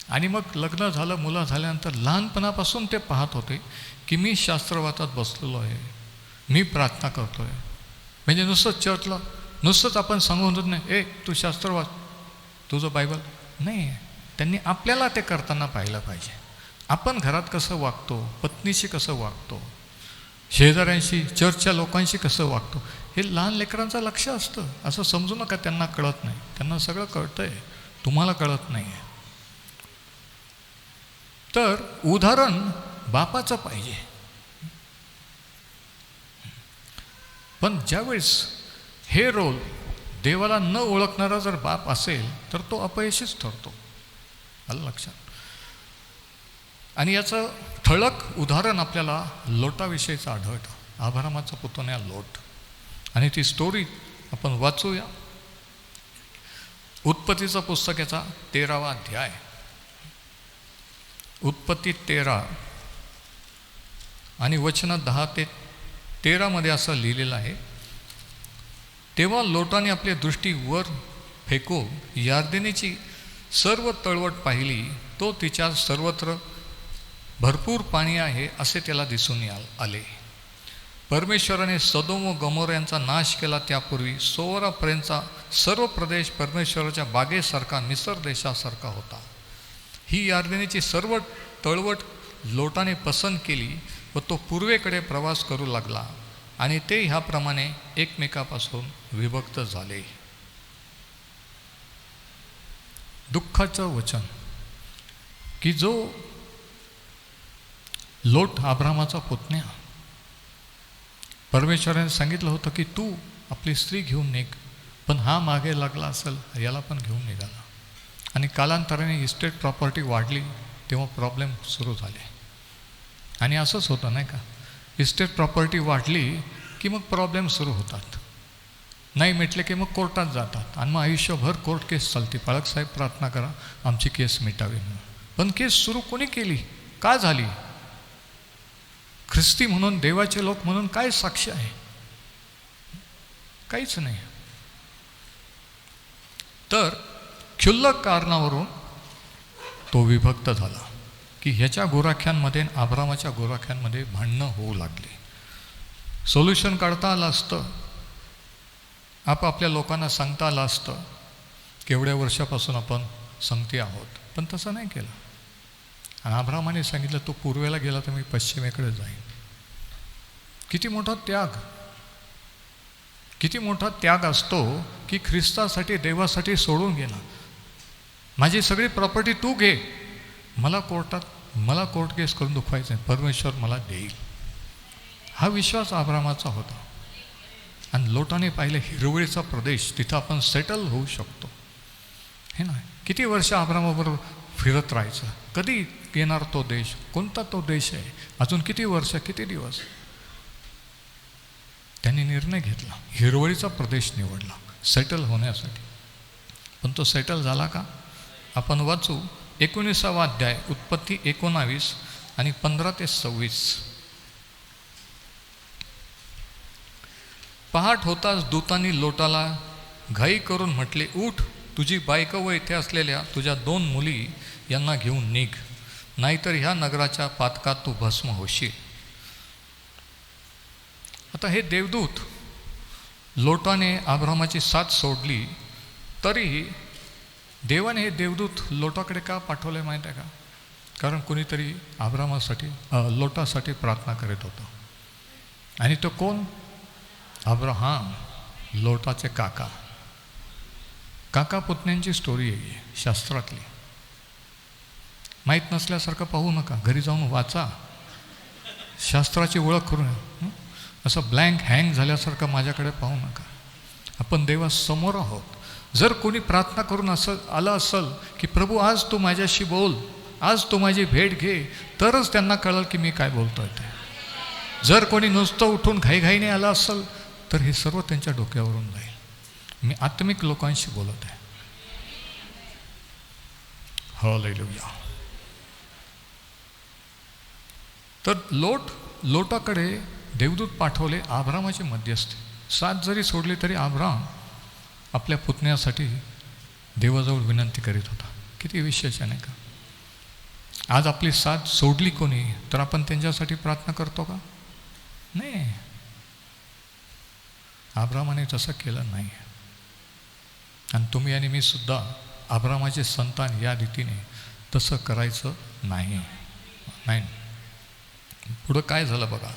आणि मग लग्न झालं, मुलं झाल्यानंतर लहानपणापासून ते पाहत होते की मी शास्त्रवादात बसलेलो आहे, मी प्रार्थना करतो आहे. म्हणजे नुसतंच चर्चला नुसतंच आपण सांगून होत नाही, ए तू शास्त्रवाद, तुझं बायबल नाही. त्यांनी आपल्याला ते करताना पाहिलं पाहिजे. आपण घरात कसं वागतो, पत्नीशी कसं वागतो, शेजाऱ्यांशी, चर्चच्या लोकांशी कसं वागतो, हे लहान लेकरांचं लक्ष असतं. असं समजू नका त्यांना कळत नाही. त्यांना सगळं कळतंय, तुम्हाला कळत नाही आहे. तर उदाहरण बापाचं पाहिजे. पण ज्यावेळेस हे रोल देवाला न ओळखणारा जर बाप असेल तर तो अपयशीच ठरतो. आलं लक्षात? आणि याचं ठळक उदाहरण आपल्याला लोटाविषयीचं आढळतं. अब्रामाचा पुतण्या लोट. आणि ती स्टोरी आपण वाचूया. उत्पत्तीचं पुस्तक याचा 13वा अध्याय. उत्पत्ती 13 आणि वचन 10 ते 13 असं लिहिलेलं आहे. तेव्हा लोटाने आपली दृष्टी वर फेकून यार्देनीची सर्व तळवट पाहिली. तो तिच्या सर्वत्र भरपूर पाणी आहे असे त्याला दिसून आले. परमेश्वराने सदोम व गमोरा यांचा नाश केला त्यापूर्वी सोवरापर्यंतचा सर्व प्रदेश परमेश्वराच्या बागेसारखा, मिसर देशासारखा होता. ही यार्देनीची सर्व तळवट लोटाने पसंत केली व तो पूर्वेकडे प्रवास करू लागला आणि ते ह्याप्रमाणे एकमेकापासून विभक्त झाले. दुःखाचं वचन की जो लोट अब्रामाचा पुतण्या, परमेश्वराने सांगितलं होतं की तू आपली स्त्री घेऊन निघ, पण हा मागे लागला असेल, याला पण घेऊन निघाला. आणि कालांतराने इस्टेट प्रॉपर्टी वाढली तेव्हा प्रॉब्लेम सुरू झाले. आणि असंच होतं नाही का, इस्टेट प्रॉपर्टी वाढली की मग प्रॉब्लेम सुरू होतात. नाही मिटले की मग कोर्टात जातात आणि मग आयुष्यभर कोर्ट केस चालते. पाळक साहेब प्रार्थना करा आमची केस मिटावी म्हणून. पण केस सुरू कोणी केली, का झाली? ख्रिस्ती म्हणून, देवाचे लोक म्हणून काय साक्ष आहे? काहीच नाही. तर क्षुल्लक कारणावरून तो विभक्त झाला की ह्याच्या गोराख्यांमध्ये अब्रामाच्या गोराख्यांमध्ये भांडणं होऊ लागली. सोल्युशन काढता आलं असतं, आपापल्या लोकांना सांगता आलं असतं की एवढ्या वर्षापासून आपण संगती आहोत, पण तसं नाही केलं. आणि अब्रामाने सांगितलं तू पूर्वेला गेला तर मी पश्चिमेकडे जाईन. किती मोठा त्याग, किती मोठा त्याग असतो की ख्रिस्तासाठी, देवासाठी सोडून गेला. माझी सगळी प्रॉपर्टी तू घे, मला कोर्ट केस करून दुखवायचं आहे, परमेश्वर मला देईल. हा विश्वास अब्रामाचा होता. आणि लोटाने पाहिलं हिरवळीचा प्रदेश, तिथं आपण सेटल होऊ शकतो, हे ना. किती वर्ष अब्रामाबरोबर फिरत राहायचं, कधी येणार तो देश, कोणता तो देश आहे, अजून किती वर्ष, किती दिवस. त्यांनी निर्णय घेतला, हिरवळीचा प्रदेश निवडला. सेटल होण्यासाठी. पण तो सेटल झाला का? आपण वाचू 19वा अध्याय, उत्पत्ती 19 आणि 15 ते 26. पहाट होताच दूतांनी लोटाला घाई करून म्हटले, उठ, तुझी बायको व इथे असलेल्या तुझ्या 2 मुली यांना घेऊन निघ, नाहीतर ह्या नगराच्या पातकात तू भस्म होशील. आता हे देवदूत लोटाने अब्रामाची साथ सोडली, तरी देवाने हे देवदूत लोटाकडे का पाठवले माहीत आहे का? कारण कुणीतरी अब्रामासाठी लोटासाठी प्रार्थना करीत होतं. आणि तो कोण? अब्राहम, लोटाचे काका. काका पुतण्यांची स्टोरी आहे शास्त्रातली. माहीत नसल्यासारखं पाहू नका, घरी जाऊन वाचा, शास्त्राची ओळख करून. असं ब्लँक हँग झाल्यासारखं माझ्याकडे पाहू नका. आपण देवासमोर आहोत. जर कोणी प्रार्थना करून आलं असेल की प्रभू आज तू माझ्याशी बोल, आज तू माझी भेट घे, तरच त्यांना कळेल की मी काय बोलतोय ते. जर कोणी नुसतं उठून घाईघाईने आलं असेल तर हे सर्व त्यांच्या डोक्यावरून जाईल. मी आत्मिक लोकांशी बोलत आहे. हालेलुया. तर लोटाकडे देवदूत पाठवले अब्रामाचे मध्यस्थी. साथ जरी सोडली तरी अब्राम आपल्या पुतण्यासाठी देवाजवळ विनंती करीत होता. किती विशेष आहे नाही का? आज आपली साथ सोडली कोणी तर आपण त्यांच्यासाठी प्रार्थना करतो का? नाही. अब्रामाने तसं केलं नाही. आणि तुम्ही आणि मी सुद्धा अब्रामाचे संतान या रीतीने तसं करायचं नाही. पुढं काय झालं बघा.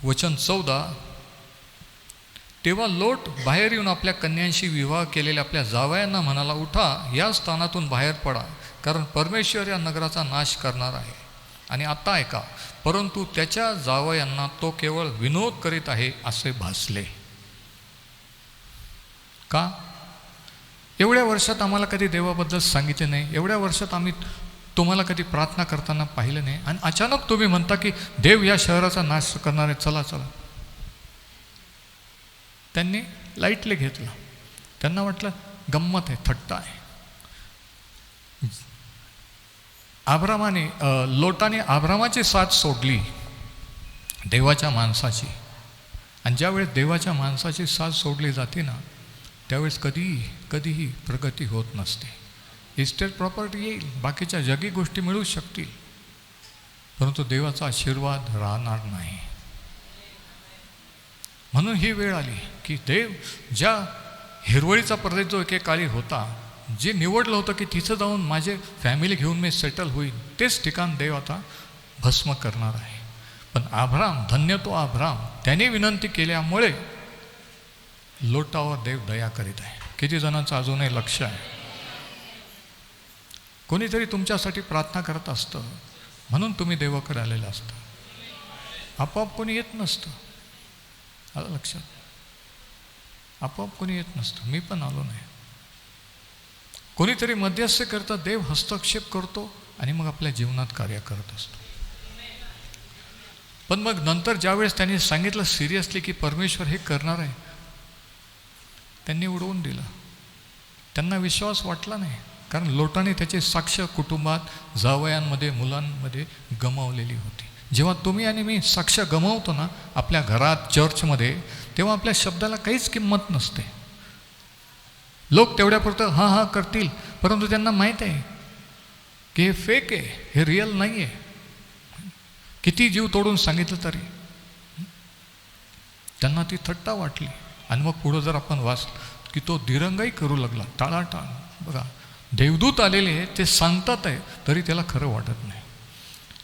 वचन 14. तेव्हा लोट बाहेर येऊन आपल्या कन्यांशी विवाह केलेल्या आपल्या जावयांना म्हणाला, उठा, या स्थानातून बाहेर पडा, कारण परमेश्वर या नगराचा नाश करणार आहे. आणि आता ऐका, परंतु त्याच्या जावयांना तो केवळ विनोद करीत आहे असे भासले. का? एवढ्या वर्षात आम्हाला कधी देवाबद्दल सांगितले नाही, एवढ्या वर्षात आम्ही तुम्हाला कधी प्रार्थना करताना पाहिलं नाही, आणि अचानक तुम्ही म्हणता की देव या शहराचा नाश करणार आहे, चला चला. त्यांनी लाईटली घेतलं. त्यांना वाटलं गंमत आहे, थट्टा आहे. लोटाने अब्रामाची साथ सोडली देवाच्या माणसाची. आणि ज्यावेळेस देवाच्या माणसाची साथ सोडली जाते ना, त्यावेळेस कधीही प्रगती होत नसते. इस्टेट प्रॉपर्टी येईल, बाकीच्या जगी गोष्टी मिळू शकतील, परंतु देवाचा आशीर्वाद राहणार नाही. म्हणून ही वेळ आली की देव ज्या हिरवळीचा प्रदेश जो एकेकाळी होता, जे निवडलं होतं की तिथं जाऊन माझे फॅमिली घेऊन मी सेटल होईल, तेच ठिकाण देव आता भस्म करणार आहे. पण अब्राम, धन्य तो अब्राम, त्याने विनंती केल्यामुळे लोटावर देव दया करीत आहे. किती जणांचं अजूनही लक्ष आहे? कोणीतरी तुमच्यासाठी प्रार्थना करत असतं म्हणून तुम्ही देवाकडे आलेलं असतं. आपोआप कोणी येत नसतं. आलं लक्षात? आपोआप कोणी येत नसतं. मी पण आलो नाही. कोणीतरी मध्यस्थी करता, देव हस्तक्षेप करतो आणि मग आपल्या जीवनात कार्य करत असतो. पण मग नंतर ज्यावेळेस त्यांनी सांगितलं सिरियसली की परमेश्वर हे करणार आहे, त्यांनी उडवून दिलं. त्यांना विश्वास वाटला नाही, कारण लोटाने त्याचे साक्ष कुटुंबात, जावयांमध्ये, मुलांमध्ये गमावलेली होती. जेव्हा तुम्ही आणि मी साक्ष गमावतो ना आपल्या घरात, चर्चमध्ये, तेव्हा आपल्या शब्दाला काहीच किंमत नसते. लोक तेवढ्यापुरतं हां हां करतील, परंतु त्यांना माहीत आहे की हे फेक आहे, हे रिअल नाही आहे. किती जीव तोडून सांगितलं तरी त्यांना ती थट्टा वाटली. आणि मग पुढं जर आपण वाचलं की तो दिरंगाई करू लागला, टाळाटाळ. बघा, देवदूत आलेले आहे, ते सांगतात आहे, तरी त्याला खरं वाटत नाही.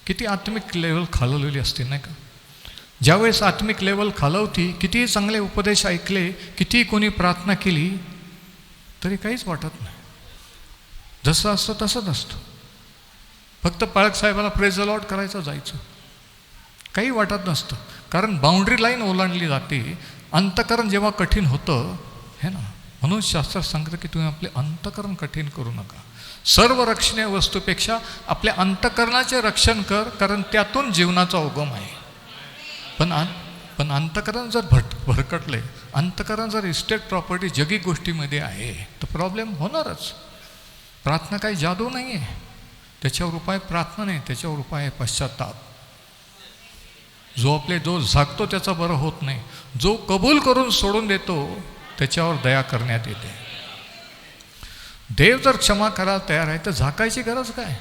किती आत्मिक लेवल खालवलेली असते नाही का? ज्यावेळेस आत्मिक लेवल खालवती, कितीही चांगले उपदेश ऐकले, कितीही कोणी प्रार्थना केली, तरी काहीच वाटत नाही. जसं असतं तसंच असतं. फक्त पाळक साहेबाला प्रेज द लॉर्ड करायचं, जायचं, काही वाटत नसतं. कारण बाउंड्री लाईन ओलांडली जाते. अंतकरण जेव्हा कठीण होतं हे ना, म्हणून शास्त्र सांगतं की तुम्ही आपले अंतकरण कठीण करू नका. सर्व रक्षणीय वस्तूपेक्षा आपल्या अंतकरणाचे रक्षण कर, कारण त्यातून जीवनाचा उगम आहे. पण अंतकरण जर भरकटले, अंतःकरण जर इस्टेट प्रॉपर्टी जगी गोष्टीमध्ये आहे तर प्रॉब्लेम होणारच. प्रार्थना काही जादू नाही आहे. त्याच्यावर उपाय प्रार्थना नाही, त्याच्यावर उपाय आहे पश्चाताप. जो झाकतो त्याचा बरं होत नाही, जो कबूल करून सोडून देतो त्याच्यावर दया करण्यात येते. देव जर क्षमा करायला तयार आहे तर झाकायची गरज काय?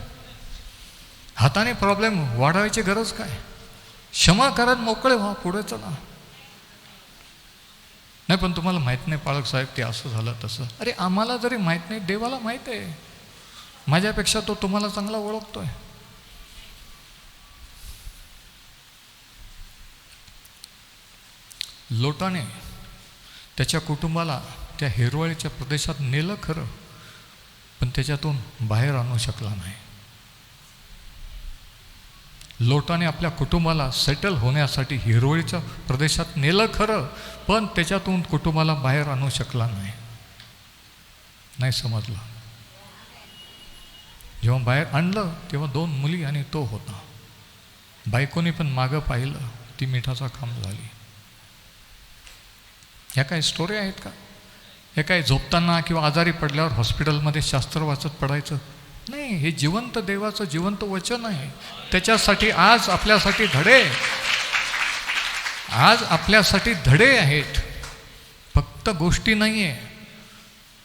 हाताने प्रॉब्लेम वाढवायची गरज काय? क्षमा करत मोकळे व्हा, पुढे चला. नाही पण तुम्हाला माहीत नाही पाळक साहेब ते असं झालं तसं. अरे आम्हाला जरी माहीत नाही, देवाला माहीत आहे. माझ्यापेक्षा तो तुम्हाला चांगला ओळखतोय. लोटाने त्याच्या कुटुंबाला त्या हिरवळीच्या प्रदेशात नेलं खरं, पण त्याच्यातून बाहेर आणू शकला नाही. लोटाने आपल्या कुटुंबाला सेटल होण्यासाठी हिरवळीच्या प्रदेशात नेलं खरं, पण त्याच्यातून कुटुंबाला बाहेर आणू शकला नाही. नाही समजलं. जेव्हा बाहेर आणलं तेव्हा 2 मुली आणि तो होता. बायकोने पण मागं पाहिलं, ती मिठाचा खांब झाली. ह्या काय स्टोरी आहेत का? हे काय झोपताना किंवा आजारी पडल्यावर हॉस्पिटलमध्ये शास्त्र वाचत पडायचं नाही. हे जिवंत देवाचं जिवंत वचन आहे. त्याच्यासाठी आज आपल्यासाठी धडे आहेत. फक्त गोष्टी नाही आहे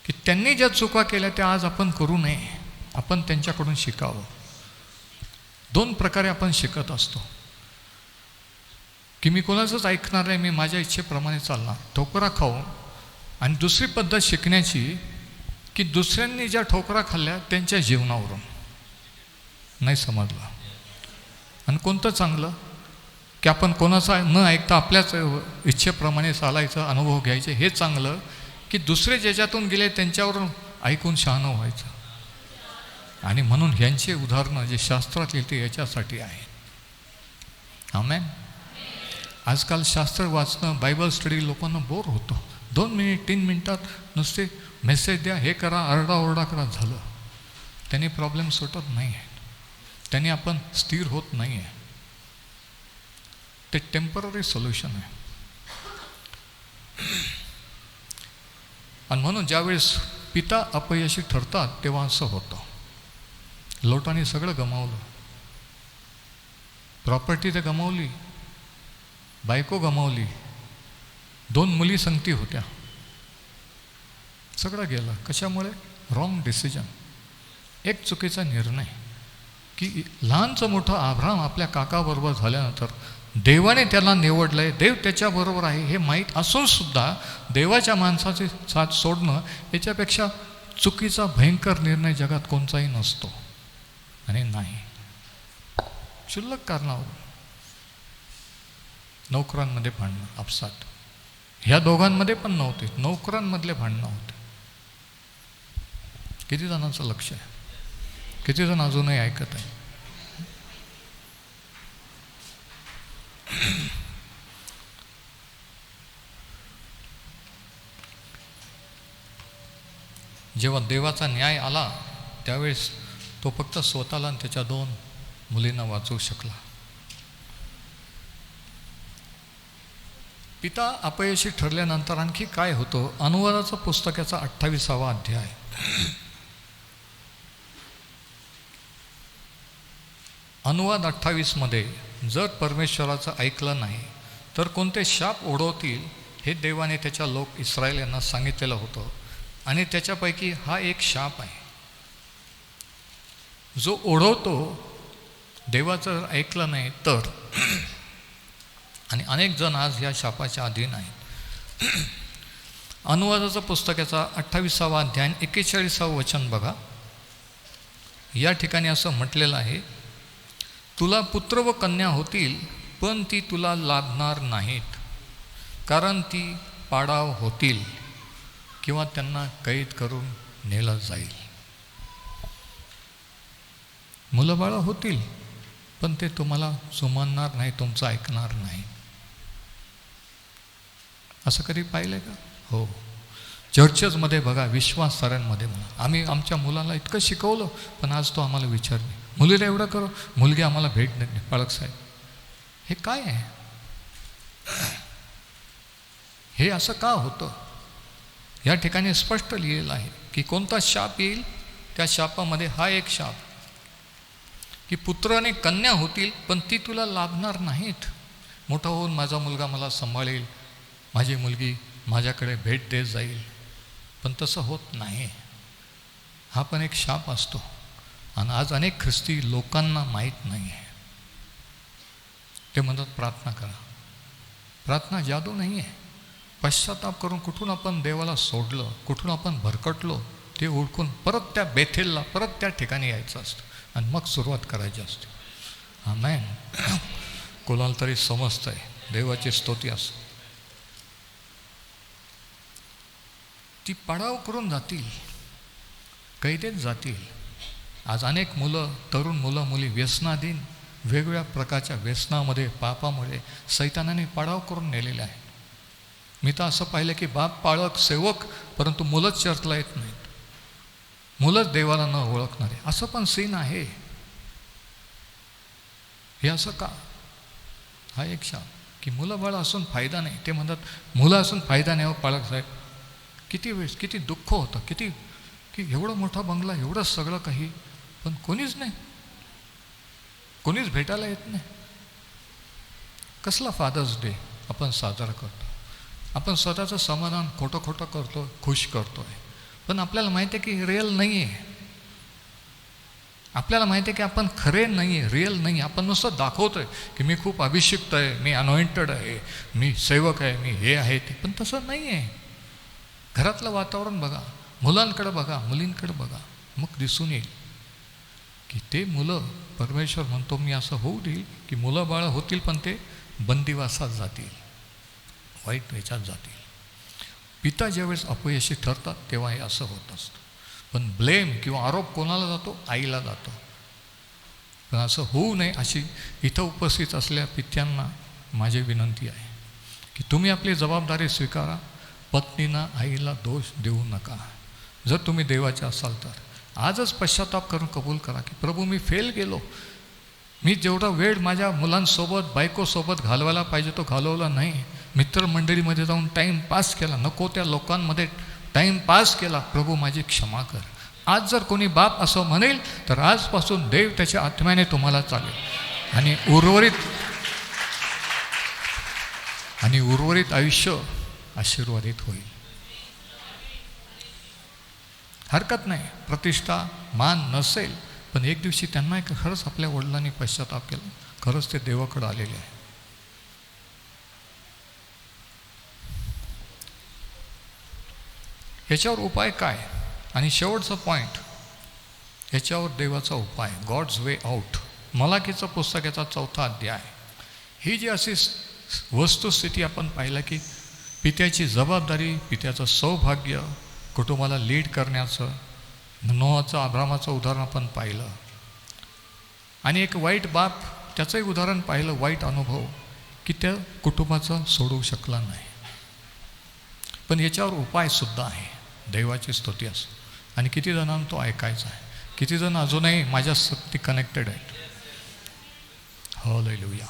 की त्यांनी ज्या चुका केल्या त्या आज आपण करू नये. आपण त्यांच्याकडून शिकावं. 2 प्रकारे आपण शिकत असतो की मी कोणाचंच ऐकणार नाही, मी माझ्या इच्छेप्रमाणे चालणार, ठोकरा खाऊन. आणि दुसरी पद्धत शिकण्याची की दुसऱ्यांनी ज्या ठोकरा खाल्ल्या त्यांच्या जीवनावरून. नाही समजलं. आणि कोणतं चांगलं की आपण कोणाचा न ऐकता आपल्याच इच्छेप्रमाणे चालायचं, अनुभव घ्यायचे, हे चांगलं की दुसरे ज्याच्यातून गेले त्यांच्यावरून ऐकून शहाणं व्हायचं. आणि म्हणून ह्यांचे उदाहरणं जे शास्त्रात लिहिते याच्यासाठी आहे. आमेन. आजकाल शास्त्र वाचणं, बायबल स्टडी लोकांना बोर होतो. 2 मिनिट 3 मिनिटात नुसते मेसेज द्या, हे करा, आरडाओरडा करा, झालं. त्याने प्रॉब्लेम सुटत नाही आहे. त्याने आपण स्थिर होत नाही आहे. ते टेम्पररी सोल्युशन आहे. आणि म्हणून ज्यावेळेस पिता अपयशी ठरतात तेव्हा असं होतं. लोटाने सगळं गमावलं. प्रॉपर्टी तर गमावली, बायको गमावली, 2 मुली संगती होत्या, सगळं गेलं. कशामुळे? Wrong decision. एक चुकीचा निर्णय की लहानचं मोठं अब्राहम आपल्या काकाबरोबर झाल्यानंतर देवाने त्याला निवडलंय, देव त्याच्याबरोबर आहे हे माहीत असून सुद्धा देवाच्या माणसाची साथ सोडणं याच्यापेक्षा चुकीचा भयंकर निर्णय जगात कोणताही नसतो. आणि नाही, क्षुल्लक कारणावर नोकरांमध्ये भांडणं, आपसात. ह्या दोघांमध्ये पण नव्हते, नोकरांमधले भांडणं होते. किती जणांचं लक्ष आहे? किती जण अजूनही ऐकत आहे? जेव्हा देवाचा न्याय आला त्यावेळेस तो फक्त स्वतःला आणि त्याच्या 2 मुलींना वाचवू शकला. पिता अपयशी ठरल्यानंतर आणखी काय होतं? अनुवादाचं पुस्तकाचा 28वा अध्याय. अनुवाद 28 मध्ये जर परमेश्वराचं ऐकलं नाही तर कोणते शाप ओढवतील हे देवाने त्याच्या लोक इस्रायल यांना सांगितलेलं होतं. आणि त्याच्यापैकी हा एक शाप आहे. जो ओढवतो देवाचं ऐकलं नाही तर. आणि अनेक जण आज या शापाच्या अधीन आहेत. अनुवादाचं पुस्तकाचा 28वा अध्याय 41वा वचन बघा. या ठिकाणी असं म्हटलेलं आहे, तुला पुत्र व कन्या होतील पण ती तुला लाभणार नाहीत, कारण ती पाडाव होतील किंवा त्यांना कैद करून नेलं जाईल. मुलं बाळं होतील पण ते तुम्हाला जुमानणार नाही, तुमचं ऐकणार नाही. असं कधी पाहिलं का? हो. चर्चेसमध्ये बघा, विश्वासाऱ्यांमध्ये म्हणा, आम्ही आमच्या मुलाला इतकं शिकवलं पण आज तो आम्हाला विचारले, मुलीला एवढं करो, मुलगी आम्हाला भेट देत नाही. पाळक साहेब, हे काय आहे? हे असं का होतं? या ठिकाणी स्पष्ट लिहिलेलं आहे की कोणता शाप येईल. त्या शापामध्ये हा एक शाप की पुत्र आणि कन्या होतील, पण ती तुला लाभणार नाहीत. मोठा होऊन माझा मुलगा मला सांभाळेल, माझी मुलगी माझ्याकडे भेट देत जाईल, पण तसं होत नाही. हा पण एक शाप असतो. आणि आज अनेक ख्रिस्ती लोकांना माहीत नाही आहे. ते म्हणतात प्रार्थना करा. प्रार्थना जादू नाही आहे. पश्चाताप करून कुठून आपण देवाला सोडलं, कुठून आपण भरकटलो ते ओळखून परत त्या बेथेलला, परत त्या ठिकाणी यायचं असतं आणि मग सुरुवात करायची असते. आमेन. कोणाला तरी समजतंय. देवाची स्तुती असो. ती पाडाव करून जातील, कैदेत जातील. आज अनेक मुलं, तरुण मुलं मुली व्यसनाधीन, वेगवेगळ्या प्रकारच्या व्यसनामध्ये, पापामुळे सैतानाने पाडाव करून नेलेले आहे. मी तर असं पाहिलं की बाप पाळक सेवक, परंतु मुलंच चर्चला येत नाहीत, मुलंच देवाला न ओळखणारे, असं पण सीन आहे. हे असं का? हा एक शाप की मुलं बाळ असून फायदा नाही. ते म्हणतात मुलं असून फायदा नाही. हो पाळक साहेब, किती वेळेस किती दुःख होतं, किती की एवढं मोठा बंगला, एवढं सगळं काही, पण कोणीच नाही, कोणीच भेटायला येत नाही. कसला फादर्स डे आपण साजरा करतो. आपण स्वतःचं समाधान खोटं खोटं करतो, खुश करतो आहे, पण आपल्याला माहिती आहे की रिअल नाही आहे. आपल्याला माहिती आहे की आपण खरे नाही आहे, रिअल नाही. आपण नुसतं दाखवतोय की मी खूप अभिषिक्त आहे, मी अनॉइंटेड आहे, मी सेवक आहे, मी हे आहे ते, पण तसं नाही आहे. घरातलं वातावरण बघा, मुलांकडे बघा, मुलींकडे बघा, मग दिसून येईल की ते मुलं, परमेश्वर म्हणतो मी असं होऊ देईल की मुलं बाळं होतील, पण ते बंदिवासात जातील, वाईट ह्याच्यात जातील. पिता ज्यावेळेस अपयशी ठरतात तेव्हा हे असं होत असतं. पण ब्लेम किंवा आरोप कोणाला जातो? आईला जातो. पण असं होऊ नये अशी इथं उपस्थित असलेल्या पित्यांना माझी विनंती आहे की तुम्ही आपली जबाबदारी स्वीकारा. पत्नींना, आईला दोष देऊ नका. जर तुम्ही देवाचे असाल तर आजच पश्चाताप करून कबूल करा की प्रभू मी फेल गेलो. मी जेवढा वेळ माझ्या मुलांसोबत, बायकोसोबत घालवायला पाहिजे तो घालवला नाही. मित्रमंडळीमध्ये जाऊन टाईम पास केला, नको त्या लोकांमध्ये टाईम पास केला. प्रभू माझी क्षमा कर. आज जर कोणी बाप असं म्हणेल तर आजपासून देव त्याच्या आत्म्याने तुम्हाला चालेल आणि उर्वरित आयुष्य आशीर्वादित होईल. हरकत नाही, प्रतिष्ठा मान नसेल, पण एक दिवशी त्यांना खरंच आपल्या वडिलांनी पश्चाताप केला, खरंच ते देवाकडे आलेले आहे. याच्यावर उपाय काय? आणि शेवटचा पॉईंट, याच्यावर देवाचा उपाय, गॉड्स वे आउट. मलाकीचं पुस्तकाचा 4था अध्याय. ही जी अशी वस्तुस्थिती आपण पाहिलं की पित्याची जबाबदारी, पित्याचं सौभाग्य, कुटुंबाला लीड करण्याचं, नोहाचं, अब्रामाचं उदाहरण आपण पाहिलं. आणि एक वाईट बाप, त्याचंही उदाहरण पाहिलं, वाईट अनुभव की त्या कुटुंबाचं सोडवू शकला नाही. पण याच्यावर उपायसुद्धा आहे. देवाची स्तुती असो. आणि किती जणांना तो ऐकायचा आहे, किती जण अजूनही माझ्या शक्ती कनेक्टेड आहेत. हालेलुया.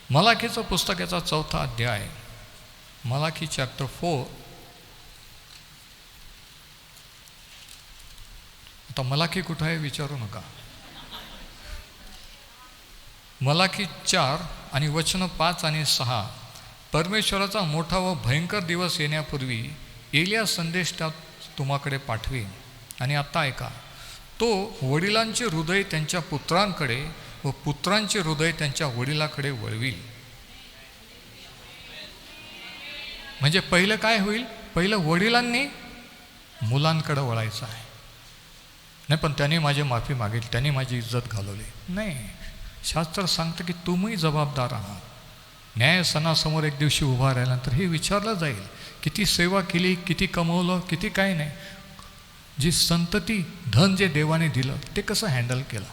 मलाकीचं पुस्तकाचा 4था अध्याय, मलाकी चॅप्टर 4. आता मलाकी कुठं आहे विचारू नका. मलाकी 4 आणि वचन 5 आणि 6. परमेश्वराचा मोठा व भयंकर दिवस येण्यापूर्वी एलिया संदेश त्यात तुम्हाकडे पाठवेन. आणि आता ऐका, तो वडिलांचे हृदय त्यांच्या पुत्रांकडे व पुत्रांचे हृदय त्यांच्या वडिलाकडे वळवील. म्हणजे पहिलं काय होईल? पहिलं वडिलांनी मुलांकडे वळायचं आहे. नाही पण त्याने माझी माफी मागेल, त्याने माझी इज्जत घालवली नाही. शास्त्र सांगतं की तुम्ही जबाबदार आहात. न्यायसनासमोर एक दिवशी उभा राहिल्यानंतर हे विचारलं जाईल, किती सेवा केली, किती कमवलं, किती काय नाही. जी संतती, धन जे देवाने दिलं ते कसं हँडल केलं.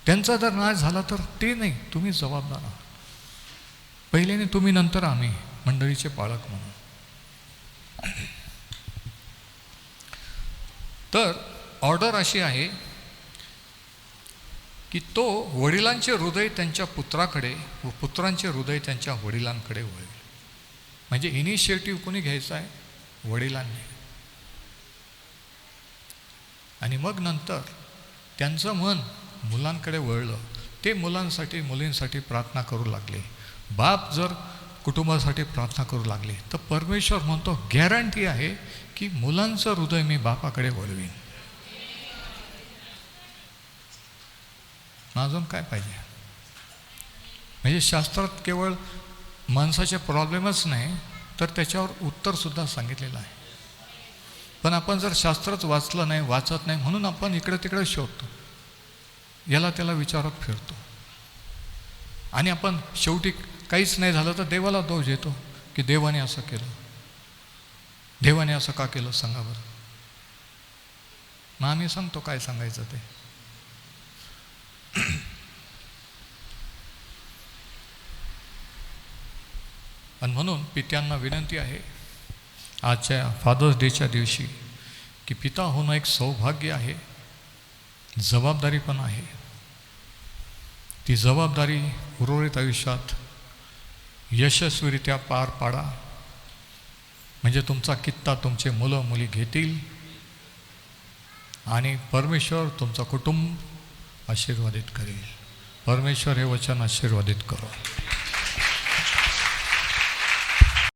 त्यांचा जर नाश झाला तर ते नाही, तुम्ही जबाबदार आहात. पहिल्याने तुम्ही, नंतर आम्ही, मंडळीचे पालक म्हणून. तर ऑर्डर अशी आहे की तो वडिलांचे हृदय त्यांच्या पुत्राकडे व पुत्रांचे हृदय त्यांच्या वडिलांकडे वळेल. म्हणजे इनिशिएटिव्ह कोणी घ्यायचा आहे? वडिलांनी. आणि मग नंतर त्यांचं मन मुलांकडे वळलं. ते मुलांसाठी मुलींसाठी प्रार्थना करू लागले. बाप जर कुटुंबासाठी प्रार्थना करू लागले तर परमेश्वर म्हणतो गॅरंटी आहे की मुलांचं हृदय मी बापाकडे वळवीन. अजून काय पाहिजे? म्हणजे शास्त्रात केवळ माणसाचे प्रॉब्लेमच नाही तर त्याच्यावर उत्तरसुद्धा सांगितलेलं आहे. पण आपण जर शास्त्रच वाचलं नाही, वाचत नाही, म्हणून आपण इकडे तिकडे शोधतो, याला त्याला विचारत फिरतो. आणि आपण शेवटी काहीच नाही झालं तर देवाला दोष देतो की देवाने असं केलं, देवाने असं का केलं सांगा बरं. मग आम्ही सांगतो काय सांगायचं ते. आणि म्हणून पित्यांना विनंती आहे आजच्या फादर्स डेच्या दिवशी की पिता होणं एक सौभाग्य आहे, जबाबदारी पण आहे. ती जबाबदारी उर्वरित आयुष्यात यशस्वीरित्या पार पाडा, म्हणजे तुमचा कित्ता तुमचे मुलं मुली घेतील आणि परमेश्वर तुमचं कुटुंब आशीर्वादित करेल. परमेश्वर हे वचन आशीर्वादित करो.